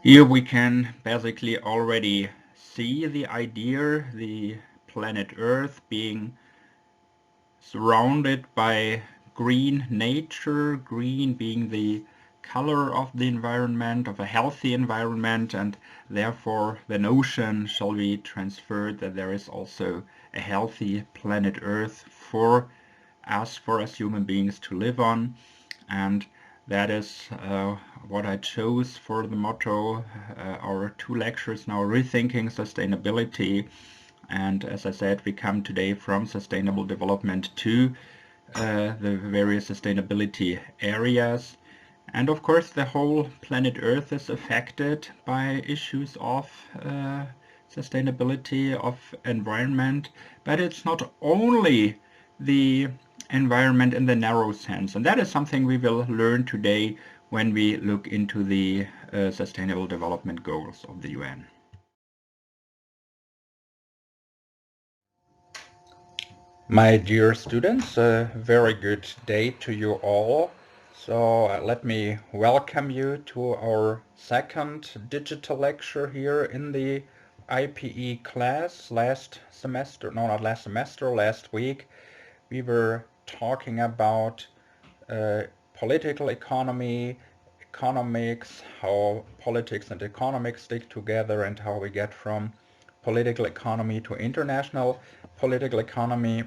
Here we can basically already see the idea, the planet Earth being surrounded by green nature, green being the color of the environment, of a healthy environment, and therefore the notion shall be transferred that there is also a healthy planet Earth for us human beings to live on. And that is what I chose for the motto. Our two lectures now, Rethinking Sustainability. And as I said, we come today from sustainable development to the various sustainability areas. And of course, the whole planet Earth is affected by issues of sustainability, of environment. But it's not only the environment in the narrow sense. And that is something we will learn today when we look into the Sustainable Development Goals of the UN. My dear students, a very good day to you all. So let me welcome you to our second digital lecture here in the IPE class. Last week we were talking about political economy, economics, how politics and economics stick together, and how we get from political economy to international political economy.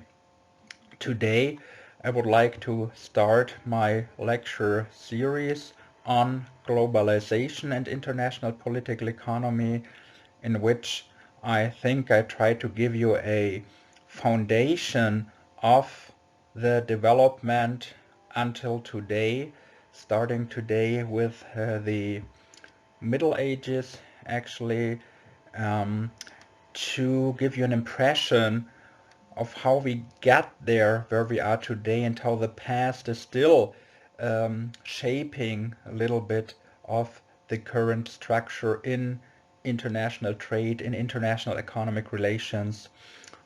Today I would like to start my lecture series on globalization and international political economy, in which I think I try to give you a foundation of the development until today, starting today with the Middle Ages, actually, to give you an impression of how we got there where we are today, and how the past is still shaping a little bit of the current structure in international trade, in international economic relations,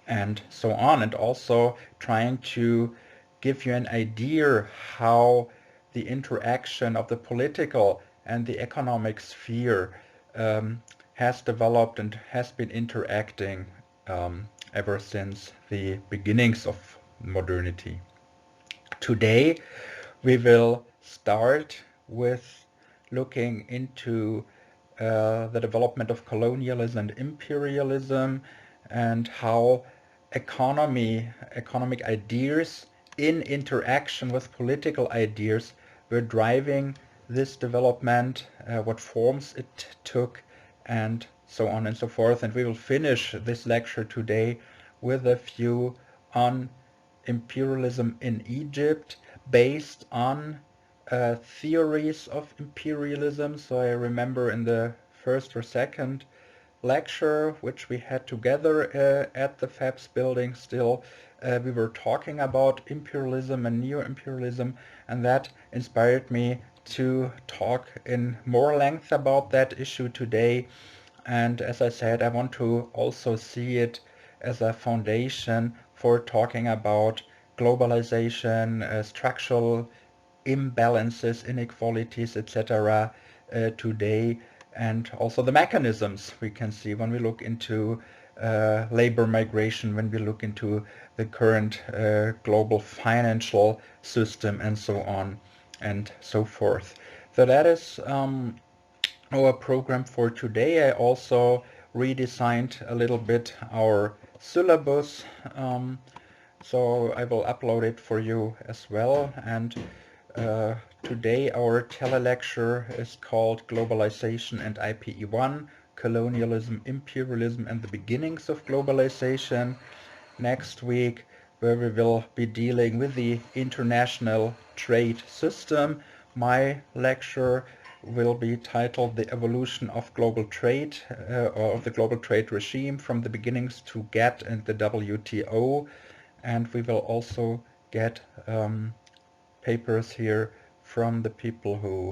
and so on, and also trying to give you an idea how the interaction of the political and the economic sphere has developed and has been interacting ever since the beginnings of modernity. Today we will start with looking into the development of colonialism and imperialism, and how economic ideas in interaction with political ideas were driving this development, what forms it took, and so on and so forth. And we will finish this lecture today with a view on imperialism in Egypt based on theories of imperialism. So I remember in the first or second lecture, which we had together at the FABS building still, we were talking about imperialism and neo-imperialism, and that inspired me to talk in more length about that issue today. And as I said, I want to also see it as a foundation for talking about globalization, structural imbalances, inequalities, etc. Today, and also the mechanisms we can see when we look into labor migration, when we look into the current global financial system, and so on and so forth. So that is our program for today. I also redesigned a little bit our syllabus, so I will upload it for you as well. And today our telelecture is called Globalization and IPE1, Colonialism, Imperialism and the Beginnings of Globalization. Next week, where we will be dealing with the international trade system, my lecture will be titled The Evolution of Global Trade, or of the Global Trade Regime from the Beginnings to GATT and the WTO. And we will also get papers here from the people who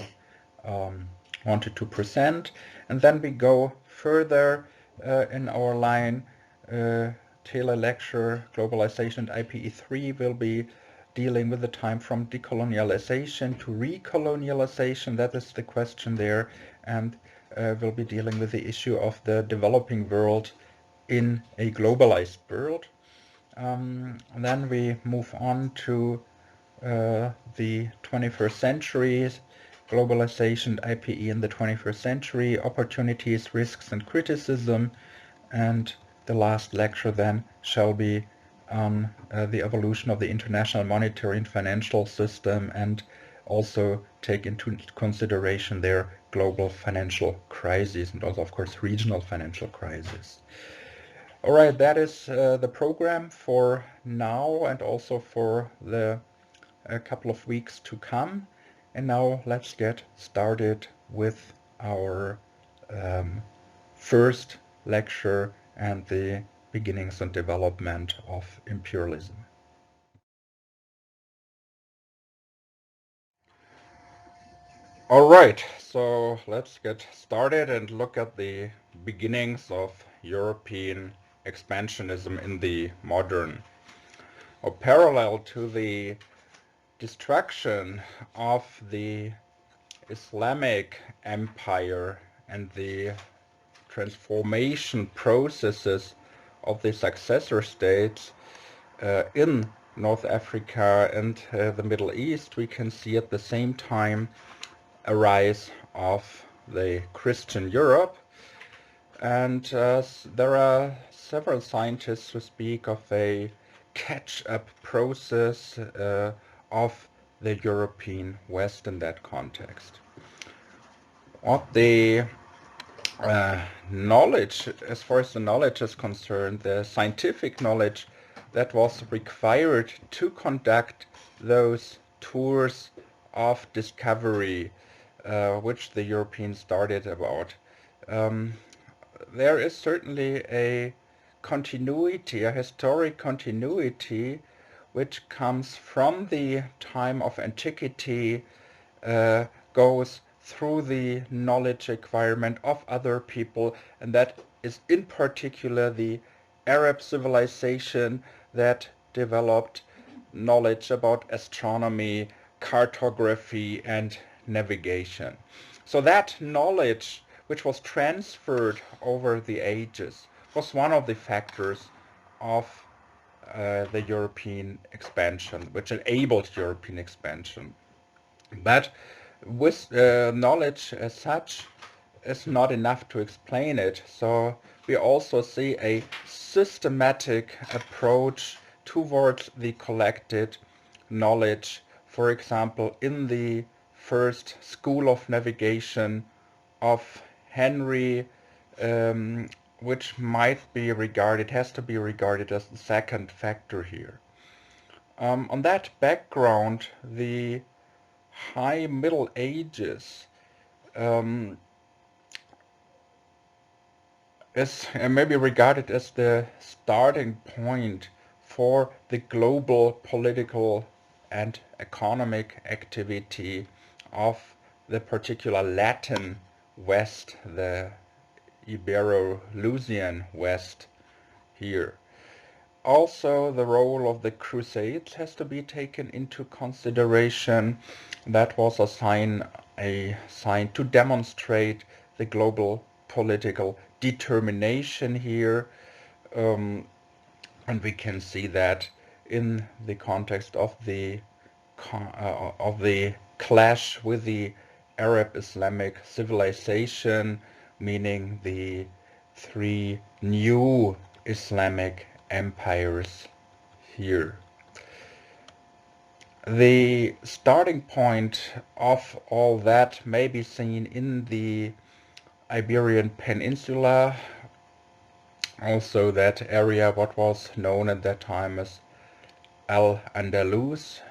wanted to present. And then we go further in our line. Taylor lecture, Globalization and IPE3 will be dealing with the time from decolonialization to recolonialization. That is the question there. And will be dealing with the issue of the developing world in a globalized world. Then we move on to the 21st century, globalization, IPE in the 21st century, opportunities, risks and criticism, and the last lecture then shall be on the evolution of the international monetary and financial system, and also take into consideration their global financial crises and also of course regional financial crises. Alright, that is the program for now and also for the couple of weeks to come. And now let's get started with our first lecture and the beginnings and development of imperialism. Alright, so let's get started and look at the beginnings of European expansionism in the modern, or parallel to the destruction of the Islamic Empire and the transformation processes of the successor states in North Africa and the Middle East, we can see at the same time a rise of the Christian Europe. And there are several scientists who speak of a catch-up process of the European West in that context. What the knowledge, as far as the knowledge is concerned, the scientific knowledge that was required to conduct those tours of discovery which the Europeans started about. There is certainly a continuity, a historic continuity, which comes from the time of antiquity, goes through the knowledge acquirement of other people, and that is in particular the Arab civilization that developed knowledge about astronomy, cartography, and navigation. So that knowledge, which was transferred over the ages, was one of the factors of the European expansion, which enabled European expansion. But with knowledge as such is not enough to explain it. So we also see a systematic approach towards the collected knowledge. For example, in the first school of navigation of Henry, which might be regarded, has to be regarded as the second factor here. On that background, the High Middle Ages is maybe regarded as the starting point for the global political and economic activity of the particular Latin West, the Ibero-Lusian West here. Also, the role of the Crusades has to be taken into consideration. That was a sign to demonstrate the global political determination here, and we can see that in the context of the clash with the Arab Islamic civilization, meaning the three new Islamic empires here. The starting point of all that may be seen in the Iberian Peninsula, also that area what was known at that time as Al-Andalus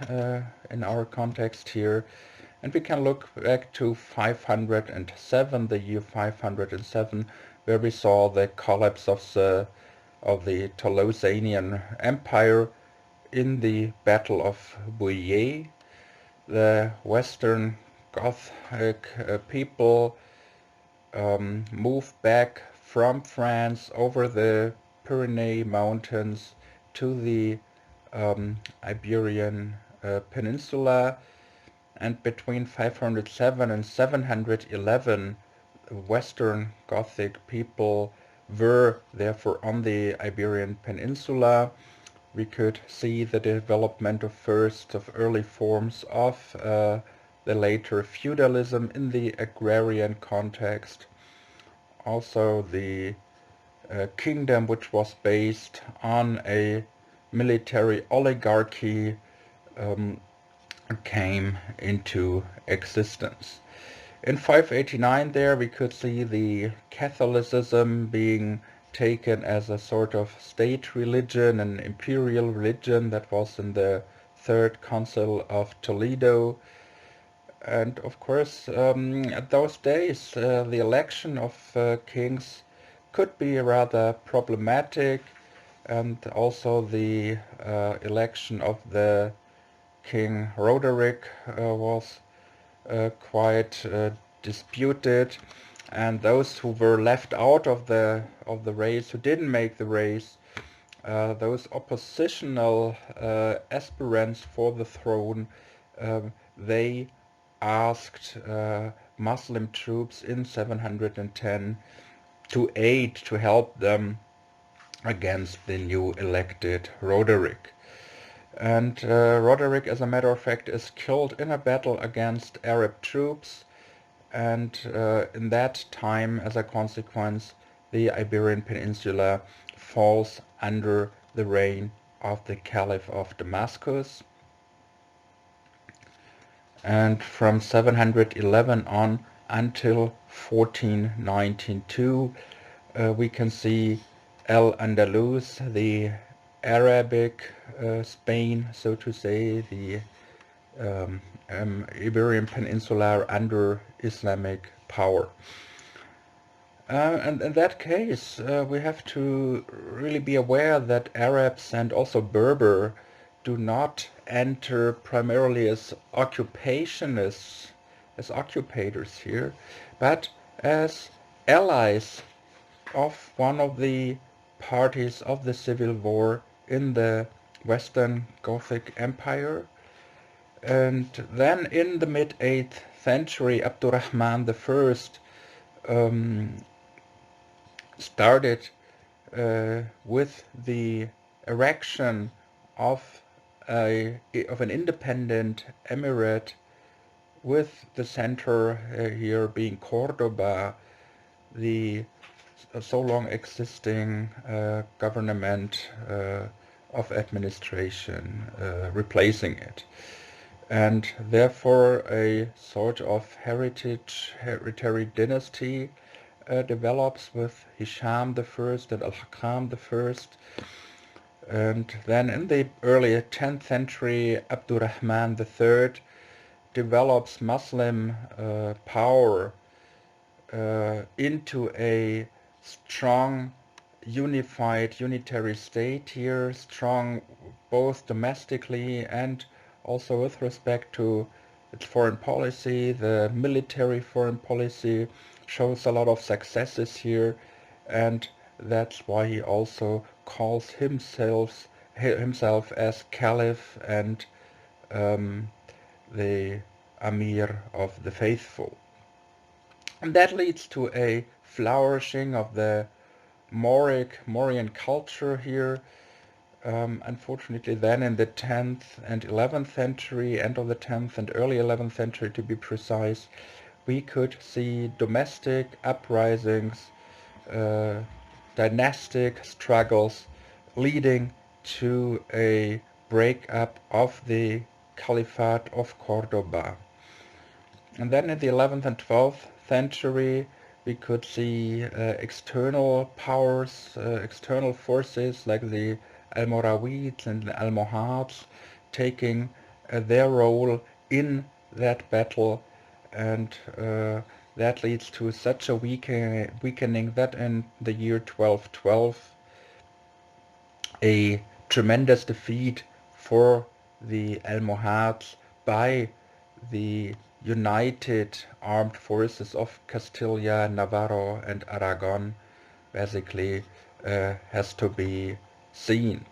in our context here. And we can look back to 507, the year 507, where we saw the collapse of the Tolosanian Empire in the Battle of Bouillé. The Western Gothic people moved back from France over the Pyrenees Mountains to the Iberian Peninsula, and between 507 and 711 Western Gothic people were therefore on the Iberian Peninsula. We could see the development of early forms of the later feudalism in the agrarian context. Also the kingdom which was based on a military oligarchy came into existence. In 589 there we could see the Catholicism being taken as a sort of state religion, an imperial religion that was in the Third Council of Toledo. And of course, at those days, the election of kings could be rather problematic, and also the election of the King Roderick was quite disputed, and those who were left out of the race, who didn't make the race, those oppositional aspirants for the throne, they asked Muslim troops in 710 to aid, to help them against the new elected Roderick. And Roderick, as a matter of fact, is killed in a battle against Arab troops, and in that time, as a consequence, the Iberian Peninsula falls under the reign of the Caliph of Damascus. And from 711 on until 1492, we can see Al-Andalus, the Arabic Spain, so to say, the Iberian Peninsula under Islamic power. And in that case, we have to really be aware that Arabs and also Berber do not enter primarily as occupationists, as occupators here, but as allies of one of the parties of the civil war in the Western Gothic Empire. And then in the mid-8th century, Abdurrahman I started with the erection of an independent emirate, with the center here being Cordoba, the so long existing government of administration, replacing it. And therefore a sort of hereditary dynasty develops with Hisham I and Al-Hakam I. And then in the early 10th century, Abdurrahman III develops Muslim power into a strong, unified, unitary state here, strong both domestically and also with respect to its foreign policy. The military foreign policy shows a lot of successes here, and that's why he also calls himself as Caliph and the Amir of the Faithful. And that leads to a flourishing of the Mauryan culture here. Unfortunately then in the 10th and 11th century, end of the 10th and early 11th century to be precise, we could see domestic uprisings, dynastic struggles leading to a breakup of the Caliphate of Cordoba. And then in the 11th and 12th century we could see external powers, external forces like the Almoravids and the Almohads taking their role in that battle, and that leads to such a weakening that in the year 1212 a tremendous defeat for the Almohads by the united armed forces of Castilla, Navarro and Aragon basically has to be seen.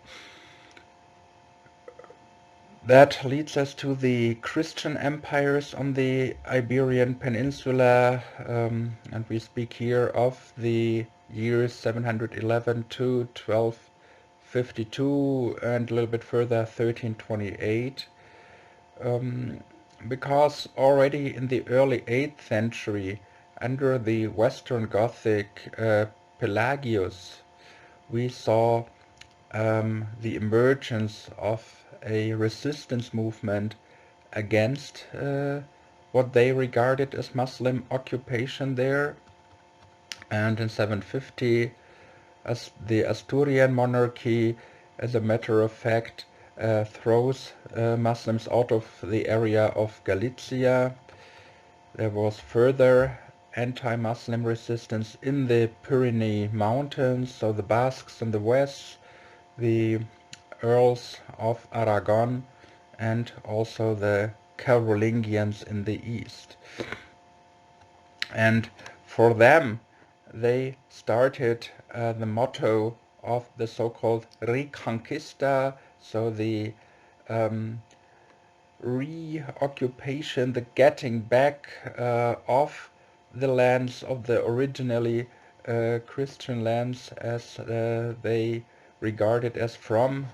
That leads us to the Christian empires on the Iberian Peninsula, and we speak here of the years 711 to 1252 and a little bit further 1328, because already in the early 8th century, under the Western Gothic Pelagius, we saw the emergence of a resistance movement against what they regarded as Muslim occupation there. And in 750, as the Asturian monarchy, as a matter of fact, throws Muslims out of the area of Galicia. There was further anti-Muslim resistance in the Pyrenees Mountains, so the Basques in the west, the Earls of Aragon, and also the Carolingians in the east. And for them, they started the motto of the so-called Reconquista, so the reoccupation, the getting back of the lands of the originally Christian lands as they regarded as from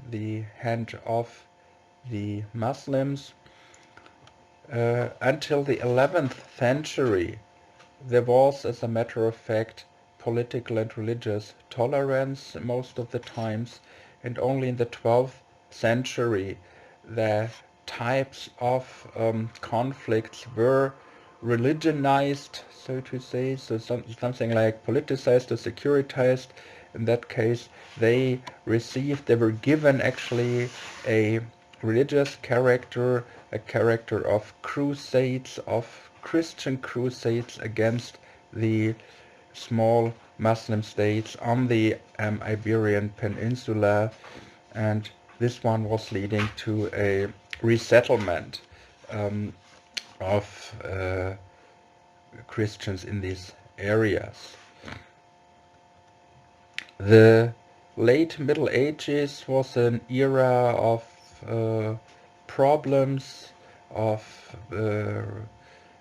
the hand of the Muslims. Until the 11th century, there was, as a matter of fact, political and religious tolerance most of the times, and only in the 12th century the types of conflicts were religionized, so to say, so something like politicized or securitized. In that case, they were given actually a religious character, a character of crusades, of Christian crusades against the small Muslim states on the Iberian Peninsula, and this one was leading to a resettlement of Christians in these areas. The late Middle Ages was an era of problems, of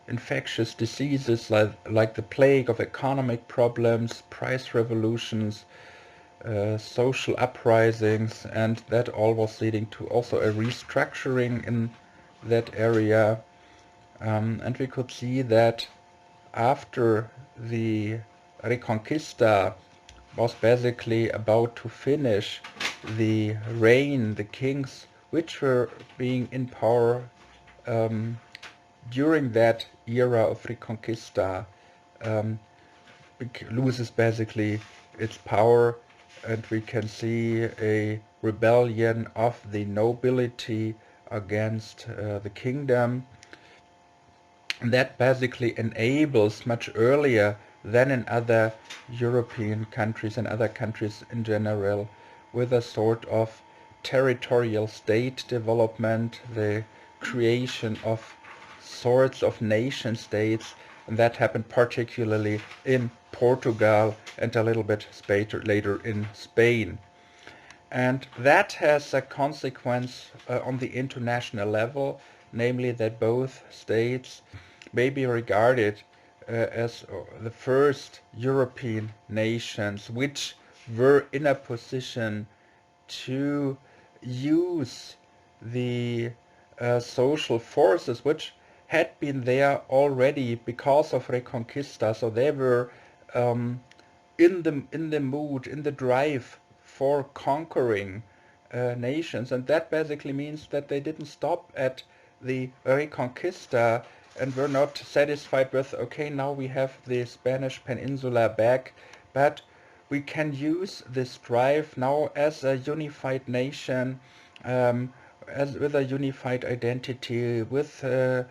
infectious diseases like the plague, of economic problems, price revolutions, social uprisings, and that all was leading to also a restructuring in that area. And we could see that after the Reconquista was basically about to finish, the reign, the kings which were being in power during that era of Reconquista loses basically its power, and we can see a rebellion of the nobility against the kingdom. That basically enables much earlier than in other European countries and other countries in general, with a sort of territorial state development, the creation of sorts of nation states, and that happened particularly in Portugal and a little bit later in Spain. And that has a consequence on the international level, namely that both states may be regarded as the first European nations which were in a position to use the social forces which had been there already because of Reconquista. So they were in the mood, in the drive for conquering nations, and that basically means that they didn't stop at the Reconquista and were not satisfied with, okay, now we have the Spanish Peninsula back, but we can use this drive now as a unified nation, with a unified identity, with a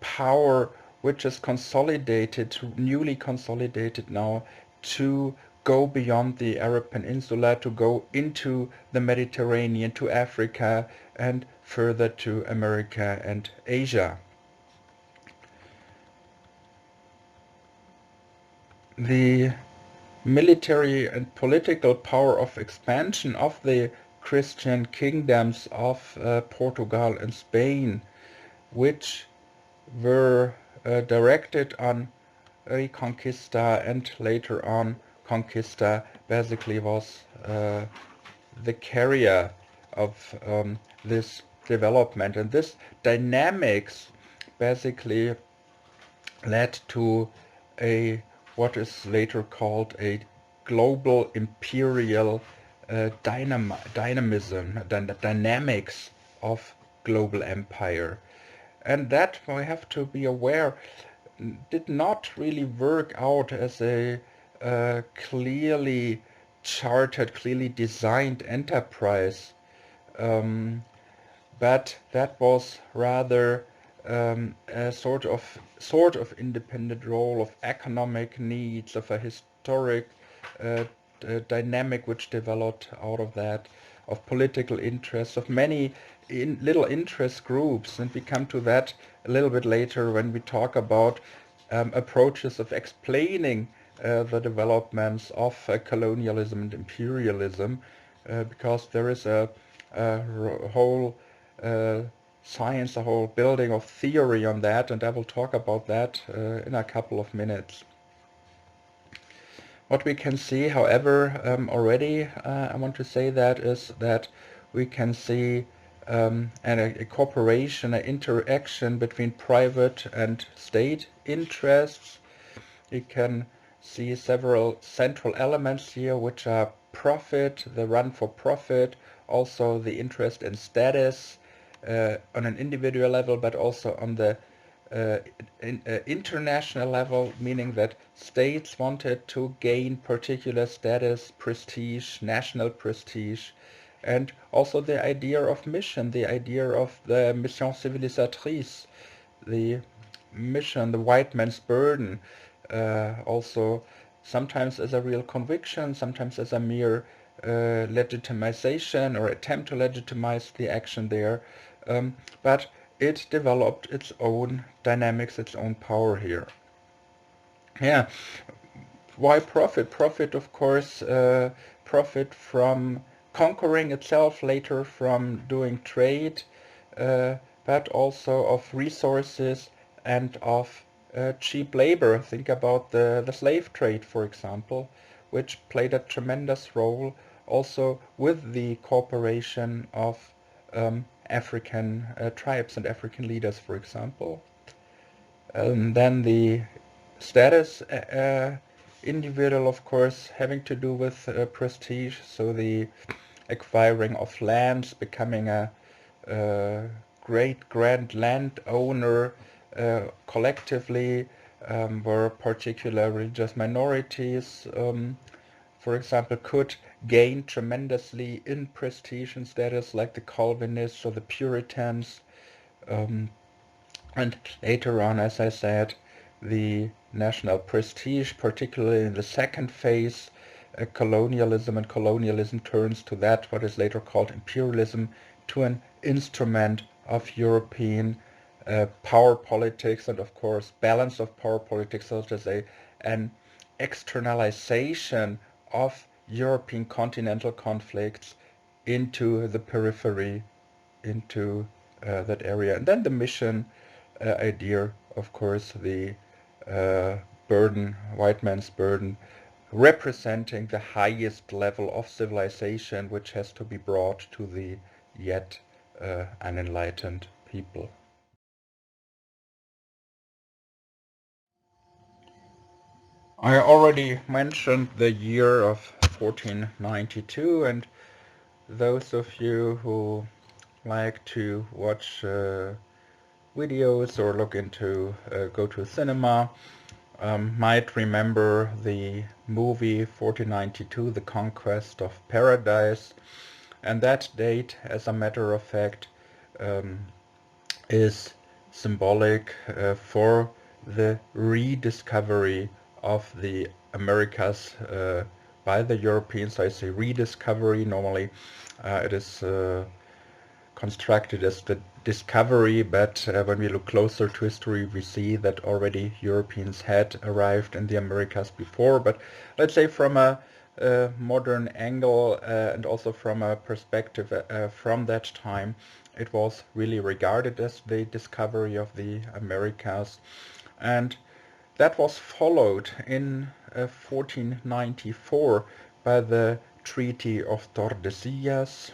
power which is consolidated, newly consolidated now, to go beyond the Arab Peninsula, to go into the Mediterranean, to Africa, and further to America and Asia. The military and political power of expansion of the Christian kingdoms of Portugal and Spain, which were directed on Reconquista, and later on Conquista basically was the carrier of this development. And this dynamics basically led to what is later called a global imperial dynamism, the dynamics of global empire. And that, we have to be aware, did not really work out as a clearly chartered, clearly designed enterprise, but that was rather a sort of independent role of economic needs, of a historic dynamic which developed out of that, of political interests, of many little interest groups. And we come to that a little bit later when we talk about approaches of explaining the developments of colonialism and imperialism, because there is a whole science, a whole building of theory on that, and I will talk about that in a couple of minutes. What we can see, however, already, I want to say that is that we can see a cooperation, an interaction between private and state interests. You can see several central elements here, which are profit, the run for profit, also the interest in status on an individual level, but also on the international level, meaning that states wanted to gain particular status, prestige, national prestige, and also the idea of mission, the idea of the mission civilisatrice, the mission, the white man's burden, also sometimes as a real conviction, sometimes as a mere legitimization or attempt to legitimize the action there, but it developed its own dynamics, its own power here. Yeah, why profit? Profit, of course, profit from conquering itself, later from doing trade, but also of resources and of cheap labor. Think about the slave trade, for example, which played a tremendous role also with the cooperation of African tribes and African leaders, for example. Then the status individual, of course, having to do with prestige, so the acquiring of lands, becoming a great grand landowner collectively, where particular religious minorities, for example, could gain tremendously in prestige and status, like the Calvinists or the Puritans. And later on, as I said, the national prestige, particularly in the second phase, colonialism, and colonialism turns to that, what is later called imperialism, to an instrument of European power politics, and of course balance of power politics, such as an externalization of European continental conflicts into the periphery, into that area. And then the mission idea, of course, the burden, white man's burden, representing the highest level of civilization which has to be brought to the yet unenlightened people. I already mentioned the year of 1492, and those of you who like to watch videos or look into go to cinema might remember the movie 1492, The Conquest of Paradise, and that date, as a matter of fact, is symbolic for the rediscovery of the Americas by the Europeans. I say rediscovery. Normally it is constructed as the discovery, but when we look closer to history, we see that already Europeans had arrived in the Americas before. But let's say from a modern angle and also from a perspective from that time, it was really regarded as the discovery of the Americas. And that was followed in 1494 by the Treaty of Tordesillas,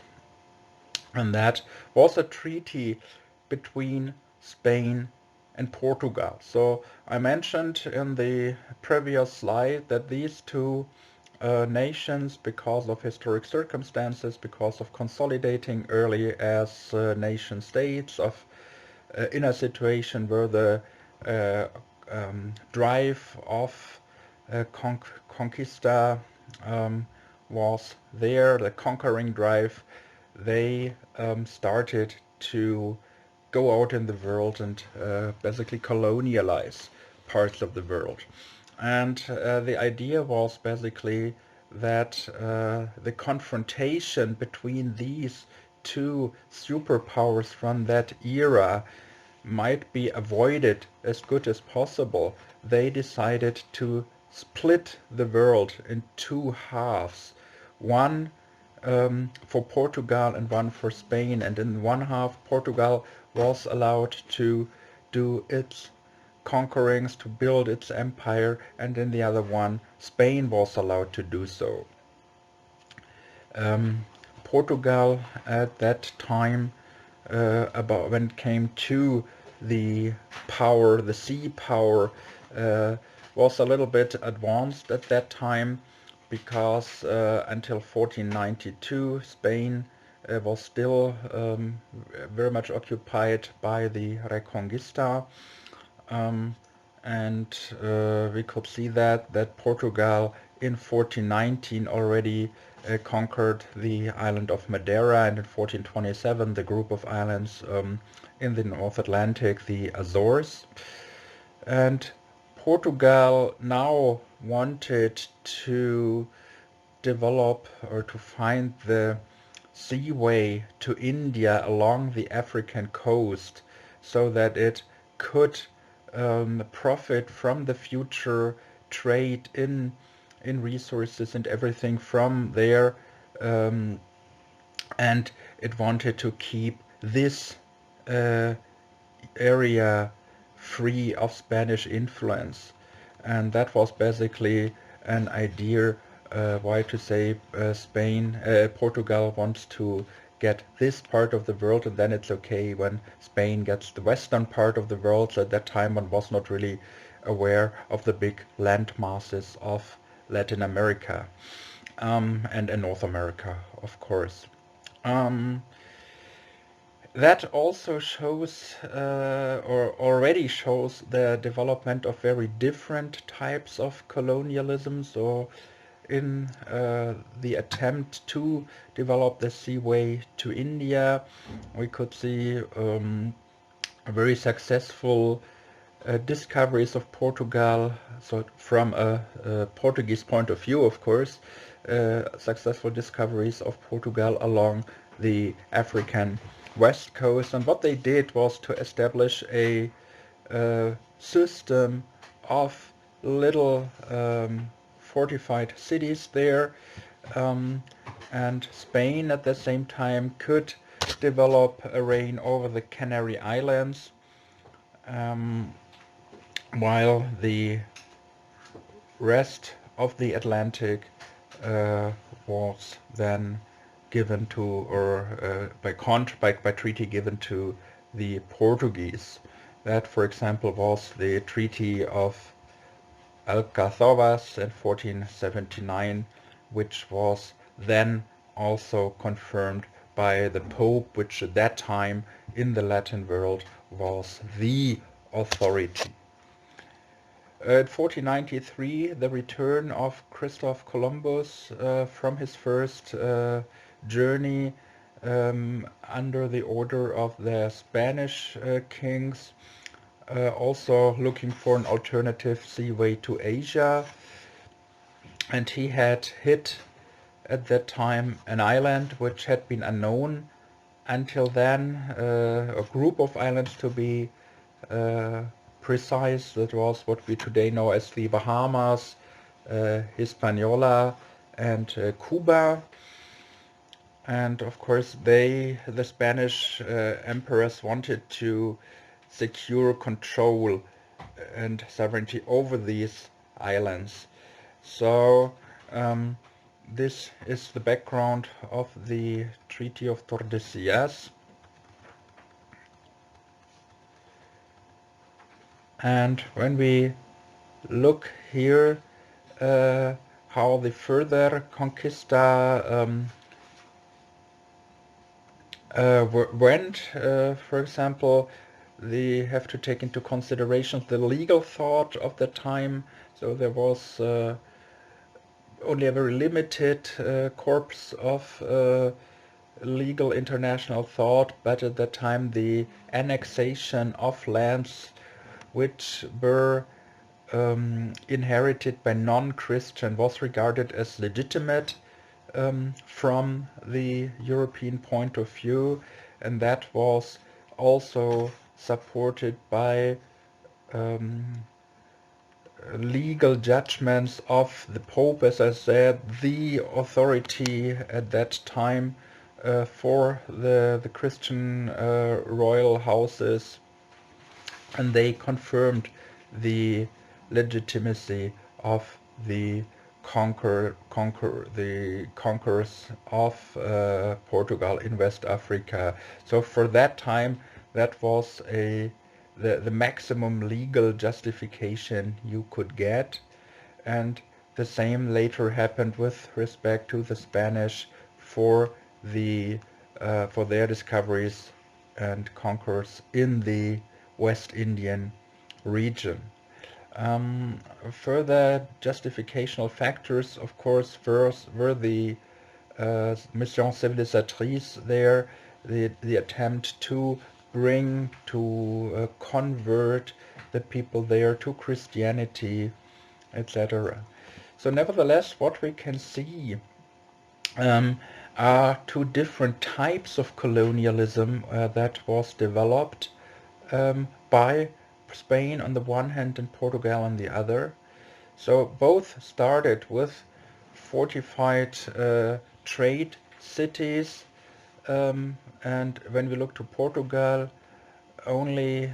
and that was a treaty between Spain and Portugal. So I mentioned in the previous slide that these two nations, because of historic circumstances, because of consolidating early as nation states, in a situation where the uh, drive of conquista was there, the conquering drive, they started to go out in the world and basically colonialize parts of the world. And the idea was basically that the confrontation between these two superpowers from that era might be avoided as good as possible. They decided to split the world in two halves. One for Portugal and one for Spain. And in one half, Portugal was allowed to do its conquerings, to build its empire, and in the other one, Spain was allowed to do so. Portugal at that time, about when it came to the power, the sea power, was a little bit advanced at that time, because until 1492 Spain was still very much occupied by the Reconquista, and we could see that Portugal in 1419 already conquered the island of Madeira, and in 1427 the group of islands in the North Atlantic, the Azores. And Portugal now wanted to develop or to find the seaway to India along the African coast, so that it could profit from the future trade in resources and everything from there, and it wanted to keep this area free of Spanish influence. And that was basically an idea why to say Portugal wants to get this part of the world, and then it's okay when Spain gets the western part of the world. So at that time one was not really aware of the big land masses of Latin America and in North America, of course. That also shows, or already shows, the development of very different types of colonialism. So in the attempt to develop the seaway to India, we could see very successful discoveries of Portugal. So from a Portuguese point of view, of course, successful discoveries of Portugal along the African west coast. And what they did was to establish a system of little fortified cities there, and Spain at the same time could develop a reign over the Canary Islands, while the rest of the Atlantic was then given to, or by treaty given to the Portuguese. That, for example, was the Treaty of Alcazovas in 1479, which was then also confirmed by the Pope, which at that time in the Latin world was the authority. In 1493, the return of Christoph Columbus from his first journey under the order of the Spanish kings, also looking for an alternative seaway to Asia. And he had hit at that time an island which had been unknown until then, a group of islands to be precise. That was what we today know as the Bahamas, Hispaniola, and Cuba. And of course, the Spanish emperors wanted to secure control and sovereignty over these islands. So this is the background of the Treaty of Tordesillas. And when we look here how the further conquista went, for example, they have to take into consideration the legal thought of the time. So there was only a very limited corpus of legal international thought, but at that time the annexation of lands which were inherited by non-Christian was regarded as legitimate from the European point of view, and that was also supported by legal judgments of the Pope, as I said, the authority at that time for the Christian royal houses, and they confirmed the legitimacy of the conquerors of Portugal in West Africa. So for that time, that was the maximum legal justification you could get, and the same later happened with respect to the Spanish for for their discoveries and conquers in the West Indian region. Further justificational factors, of course, first were the mission civilisatrice there, the attempt to convert the people there to Christianity, etc. So nevertheless, what we can see are two different types of colonialism that was developed by Spain on the one hand and Portugal on the other. So both started with fortified trade cities, and when we look to Portugal, only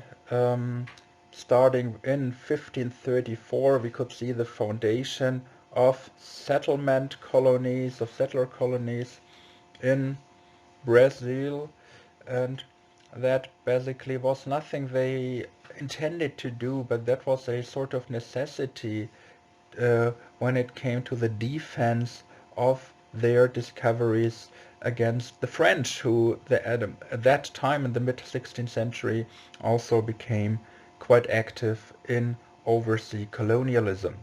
starting in 1534 we could see the foundation of settler colonies in Brazil, and that basically was nothing they intended to do, but that was a sort of necessity when it came to the defense of their discoveries against the French, who at that time in the mid-16th century also became quite active in overseas colonialism.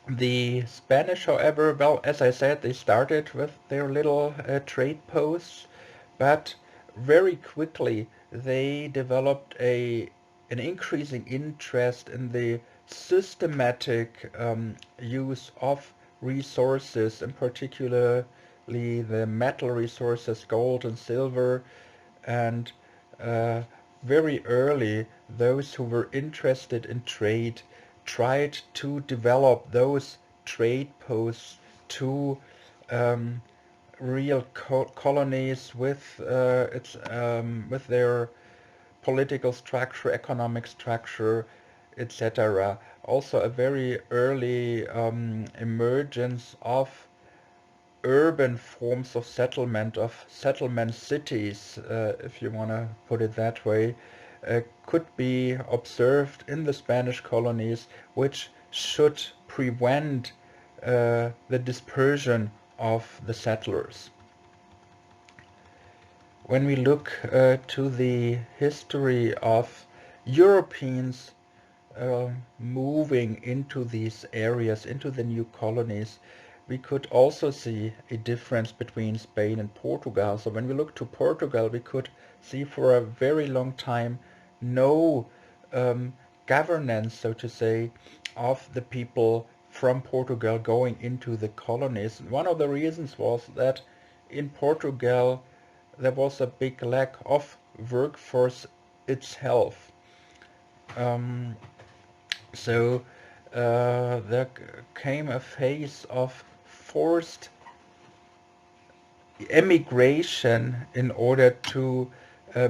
The Spanish, however, well, as I said, they started with their little trade posts, but very quickly they developed an increasing interest in the systematic use of resources, in particularly the metal resources, gold and silver, and very early those who were interested in trade tried to develop those trade posts to real colonies with with their political structure, economic structure, etc. Also a very early emergence of urban forms of settlement cities, if you want to put it that way, could be observed in the Spanish colonies, which should prevent the dispersion of the settlers. When we look to the history of Europeans moving into these areas, into the new colonies, we could also see a difference between Spain and Portugal. So when we look to Portugal, we could see for a very long time no governance, so to say, of the people from Portugal going into the colonies. One of the reasons was that in Portugal there was a big lack of workforce itself. So there came a phase of forced emigration in order to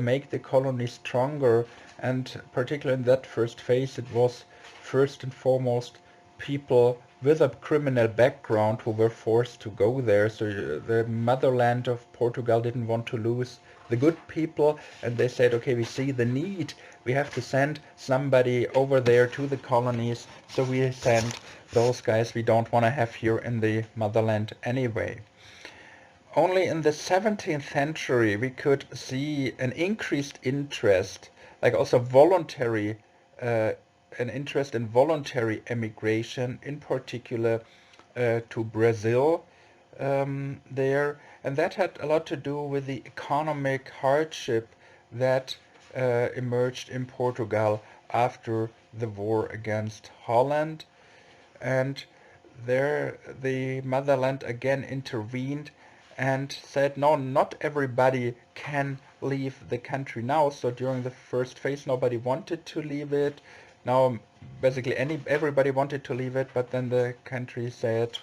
make the colony stronger, and particularly in that first phase it was first and foremost people with a criminal background who were forced to go there. So the motherland of Portugal didn't want to lose the good people, and they said, okay, we see the need, we have to send somebody over there to the colonies, so we send those guys we don't want to have here in the motherland anyway. Only in the 17th century we could see an increased interest, like also voluntary, an interest in voluntary emigration, in particular to Brazil there. And that had a lot to do with the economic hardship that emerged in Portugal after the war against Holland. And there the motherland again intervened and said, no, not everybody can leave the country now. So during the first phase, nobody wanted to leave it. Now, basically, everybody wanted to leave it, but then the country said,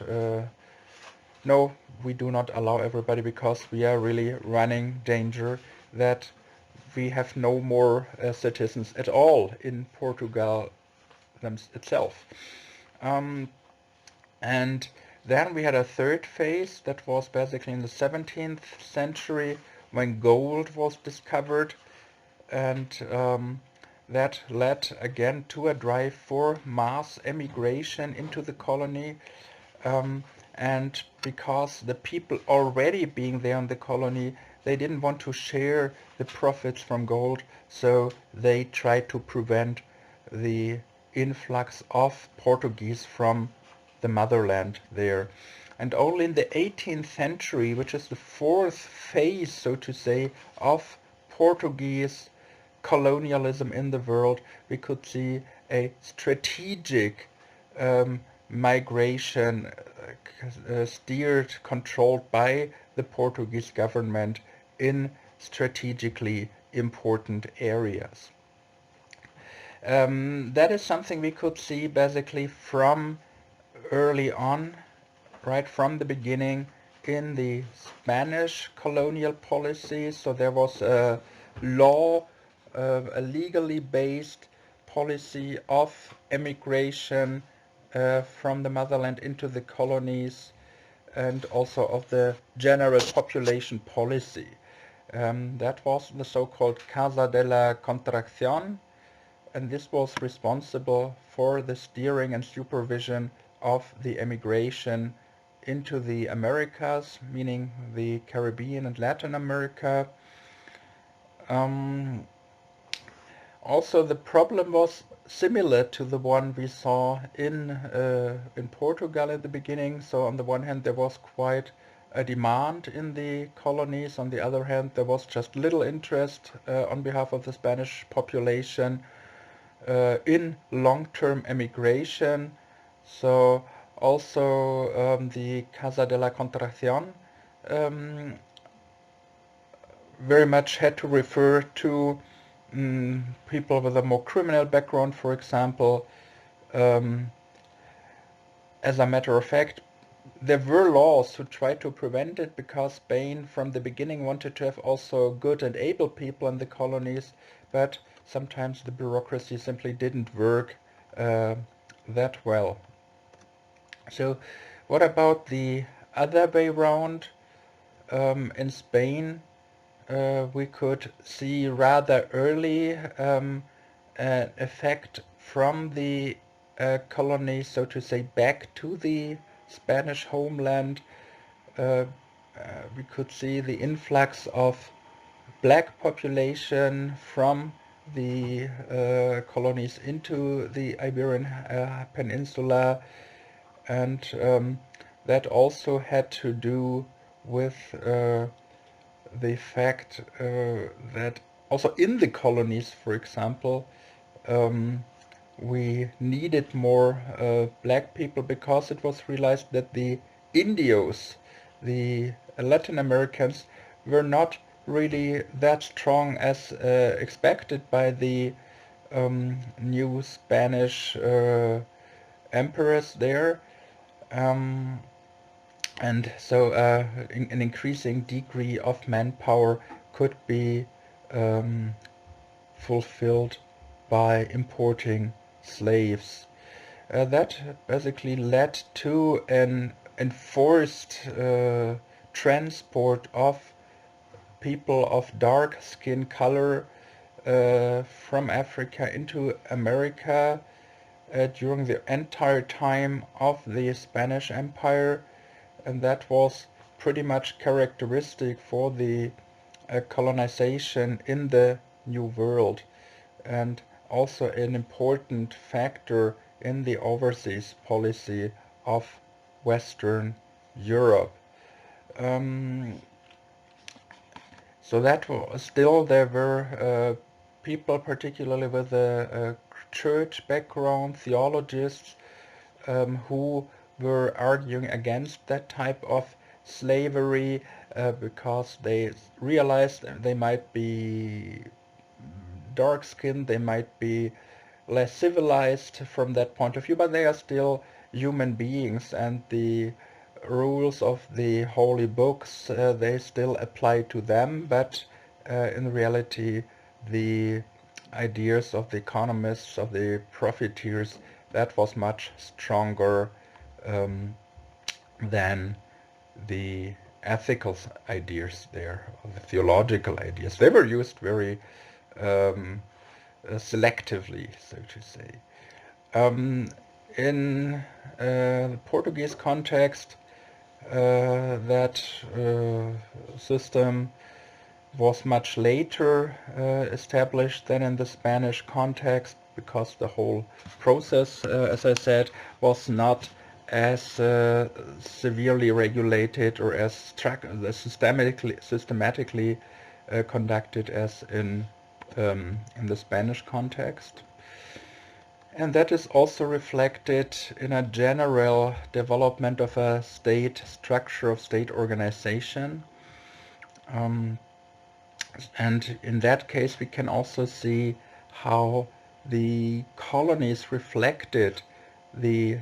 no, we do not allow everybody because we are really running danger that we have no more citizens at all in Portugal itself. And then we had a third phase that was basically in the 17th century when gold was discovered, and that led again to a drive for mass emigration into the colony. And because the people already being there in the colony, they didn't want to share the profits from gold, so they tried to prevent the influx of Portuguese from the motherland there. And only in the 18th century, which is the fourth phase, so to say, of Portuguese colonialism in the world, we could see a strategic migration steered, controlled by the Portuguese government in strategically important areas. That is something we could see basically from early on, right from the beginning in the Spanish colonial policy. So there was a law, a legally based policy of emigration from the motherland into the colonies, and also of the general population policy. That was the so-called Casa de la Contracción, and this was responsible for the steering and supervision of the emigration into the Americas, meaning the Caribbean and Latin America. Also, the problem was similar to the one we saw in Portugal at the beginning. So on the one hand, there was quite a demand in the colonies. On the other hand, there was just little interest on behalf of the Spanish population in long-term emigration. So also the Casa de la Contracción very much had to refer to people with a more criminal background, for example. As a matter of fact, there were laws who tried to prevent it because Spain from the beginning wanted to have also good and able people in the colonies, but sometimes the bureaucracy simply didn't work that well. So what about the other way round? In Spain, we could see rather early an effect from the colony, so to say, back to the Spanish homeland. We could see the influx of black population from the colonies into the Iberian Peninsula, and that also had to do with the fact that also in the colonies, for example, we needed more black people because it was realized that the Indios, the Latin Americans, were not really that strong as expected by the new Spanish emperors there, and so an increasing degree of manpower could be fulfilled by importing slaves. That basically led to an enforced transport of people of dark skin color from Africa into America during the entire time of the Spanish Empire, and that was pretty much characteristic for the colonization in the New World, and also an important factor in the overseas policy of Western Europe. So that was still there were people, particularly with a church background, theologists, who were arguing against that type of slavery because they realized they might be dark-skinned, they might be less civilized from that point of view, but they are still human beings, and the rules of the holy books, they still apply to them, but in reality the ideas of the economists, of the profiteers, that was much stronger than the ethical ideas there, or the theological ideas. They were used very selectively, so to say. In the Portuguese context, that system was much later established than in the Spanish context, because the whole process, as I said, was not as severely regulated or as systematically conducted as in the Spanish context. And that is also reflected in a general development of a state structure, of state organization. And in that case, we can also see how the colonies reflected the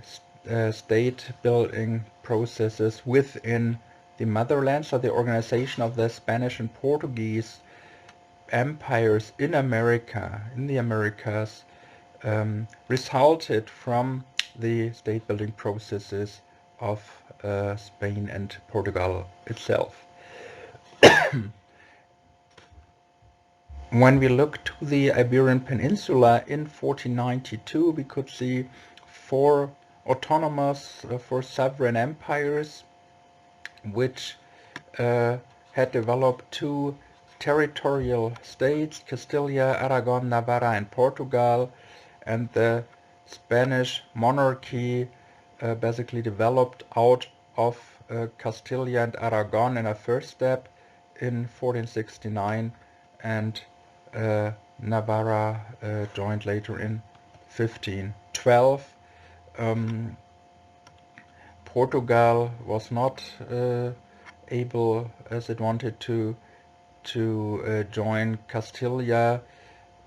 state building processes within the motherland. So the organization of the Spanish and Portuguese empires in America, in the Americas, resulted from the state building processes of Spain and Portugal itself. When we look to the Iberian Peninsula in 1492, we could see four autonomous, four sovereign empires, which had developed two territorial states, Castilla, Aragon, Navarra, and Portugal, and the Spanish monarchy basically developed out of Castilla and Aragon in a first step in 1469, and Navarra joined later in 1512. Portugal was not able, as it wanted to join Castilla,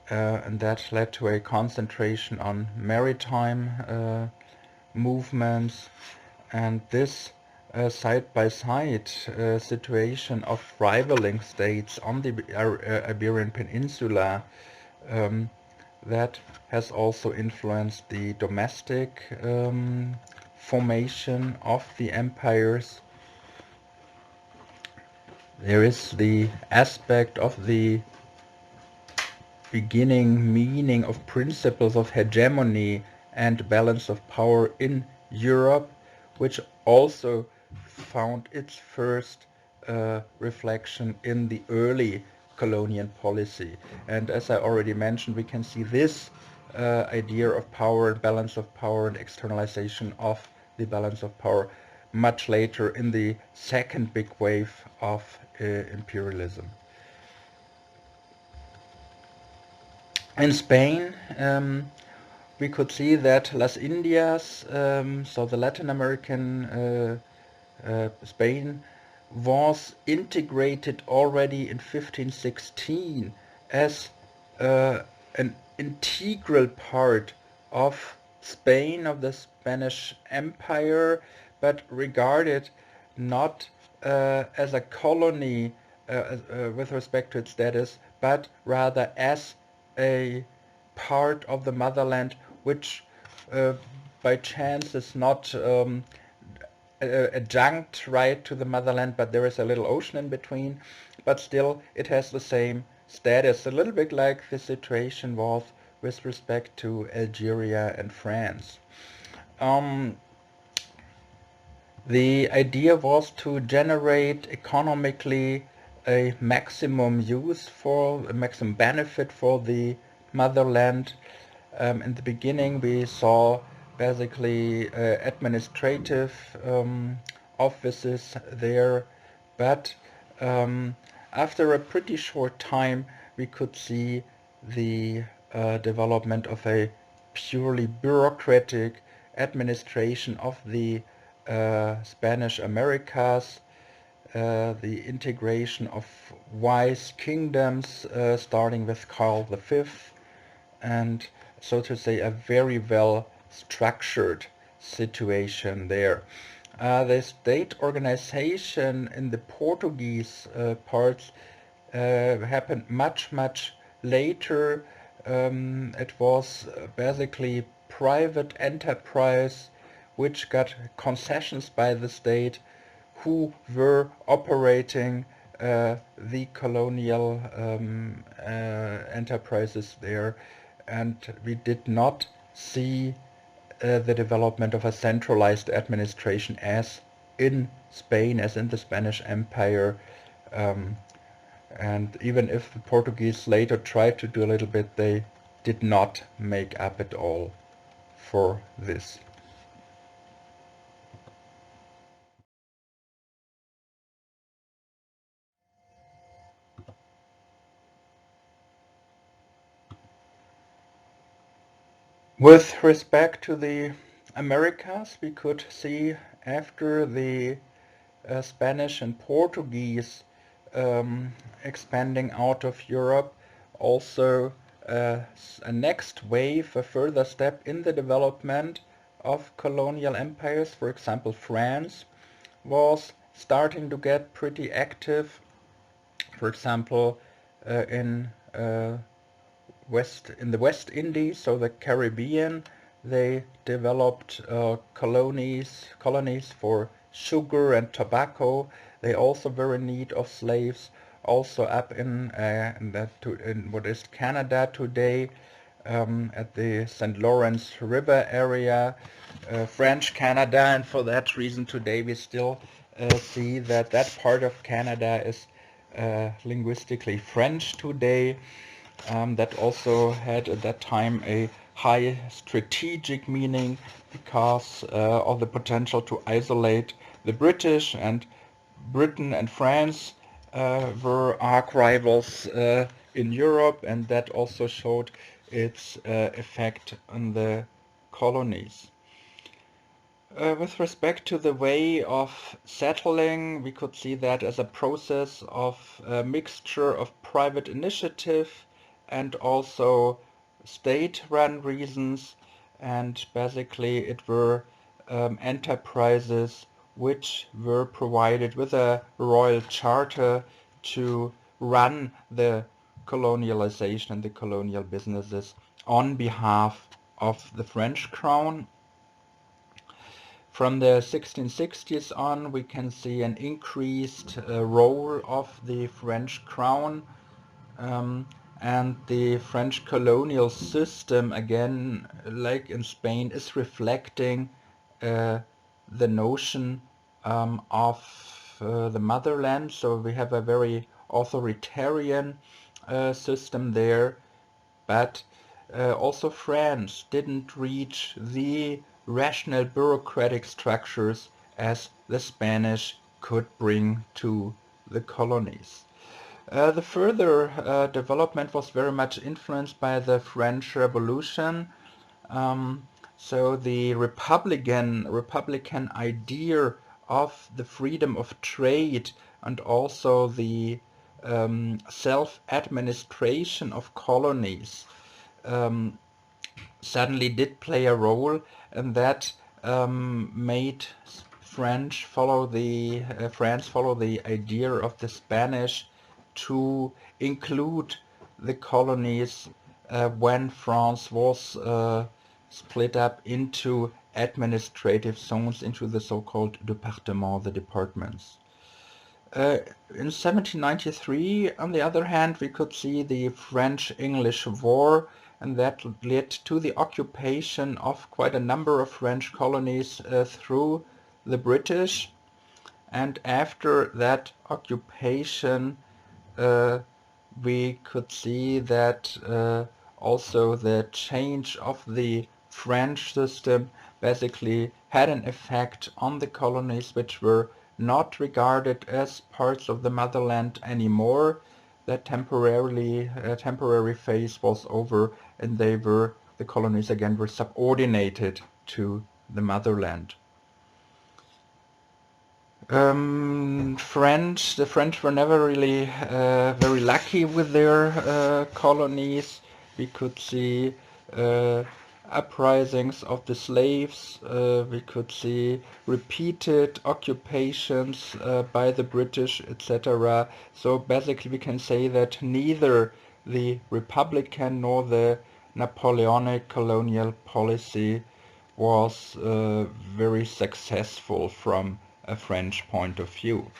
and that led to a concentration on maritime movements, and this side-by-side situation of rivaling states on the Iberian Peninsula, that has also influenced the domestic formation of the empires. There is the aspect of the beginning meaning of principles of hegemony and balance of power in Europe, which also found its first reflection in the early colonial policy. And as I already mentioned, we can see this idea of power, balance of power, and externalization of the balance of power much later in the second big wave of imperialism. In Spain, we could see that Las Indias, so the Latin American Spain, was integrated already in 1516 as an integral part of Spain, of the Spanish Empire, but regarded not as a colony with respect to its status, but rather as a part of the motherland, which by chance is not adjunct right to the motherland, but there is a little ocean in between, but still it has the same status, a little bit like the situation was with respect to Algeria and France. The idea was to generate economically a maximum benefit for the motherland. In the beginning we saw basically administrative offices there, but after a pretty short time we could see the development of a purely bureaucratic administration of the Spanish Americas, the integration of wise kingdoms starting with Karl V, and so to say a very well structured situation there. The state organization in the Portuguese parts happened much later. It was basically private enterprise which got concessions by the state, who were operating the colonial enterprises there, and we did not see the development of a centralized administration as in Spain, as in the Spanish Empire. And even if the Portuguese later tried to do a little bit, they did not make up at all for this. With respect to the Americas, we could see after the Spanish and Portuguese expanding out of Europe also a next wave, a further step in the development of colonial empires. For example, France was starting to get pretty active. For example, in the West Indies, so the Caribbean, they developed colonies for sugar and tobacco. They also were in need of slaves. Also up in what is Canada today, at the St. Lawrence River area, French Canada, and for that reason today we still see that that part of Canada is linguistically French today. That also had at that time a high strategic meaning because of the potential to isolate the British, and Britain and France were arch rivals in Europe, and that also showed its effect on the colonies. With respect to the way of settling, we could see that as a process of a mixture of private initiative and also state-run reasons, and basically it were enterprises which were provided with a royal charter to run the colonialization and the colonial businesses on behalf of the French crown. From the 1660s on, we can see an increased role of the French crown, and the French colonial system, again, like in Spain, is reflecting the notion of the motherland. So we have a very authoritarian system there, but also France didn't reach the rational bureaucratic structures as the Spanish could bring to the colonies. The further development was very much influenced by the French Revolution. So the republican idea of the freedom of trade and also the self-administration of colonies suddenly did play a role, and that made France follow the idea of the Spanish to include the colonies when France was split up into administrative zones, into the so-called départements, the departments. In 1793, on the other hand, we could see the French-English War, and that led to the occupation of quite a number of French colonies through the British. And after that occupation, we could see that also the change of the French system basically had an effect on the colonies, which were not regarded as parts of the motherland anymore. That temporary phase was over, and the colonies again were subordinated to the motherland. The French were never really very lucky with their colonies. We could see uprisings of the slaves. We could see repeated occupations by the British, etc. So basically we can say that neither the Republican nor the Napoleonic colonial policy was very successful from a French point of view.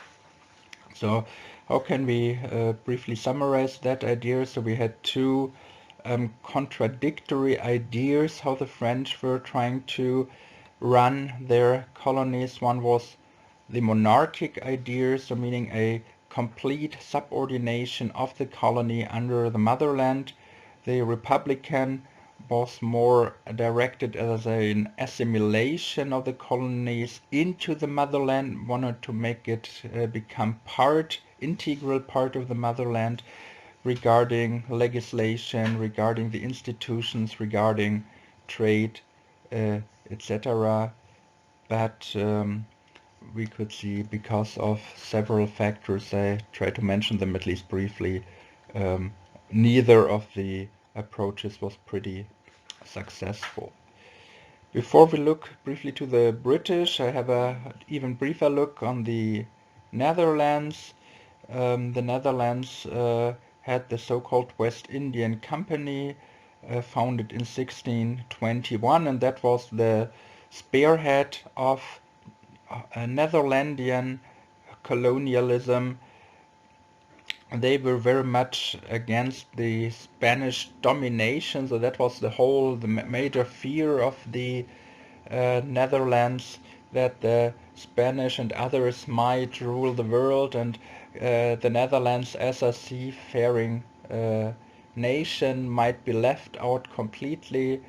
So how can we briefly summarize that idea? So we had two contradictory ideas how the French were trying to run their colonies. One was the monarchic idea, so meaning a complete subordination of the colony under the motherland. The Republican was more directed as an assimilation of the colonies into the motherland, wanted to make it become integral part of the motherland, regarding legislation, regarding the institutions, regarding trade, etc. But we could see, because of several factors, I try to mention them at least briefly, neither of the approaches was pretty successful. Before we look briefly to the British, I have a even briefer look on the Netherlands. The Netherlands had the so-called West Indian Company, founded in 1621, and that was the spearhead of Netherlandian colonialism. They were very much against the Spanish domination, so that was the major fear of the Netherlands, that the Spanish and others might rule the world, and the Netherlands as a seafaring nation might be left out completely.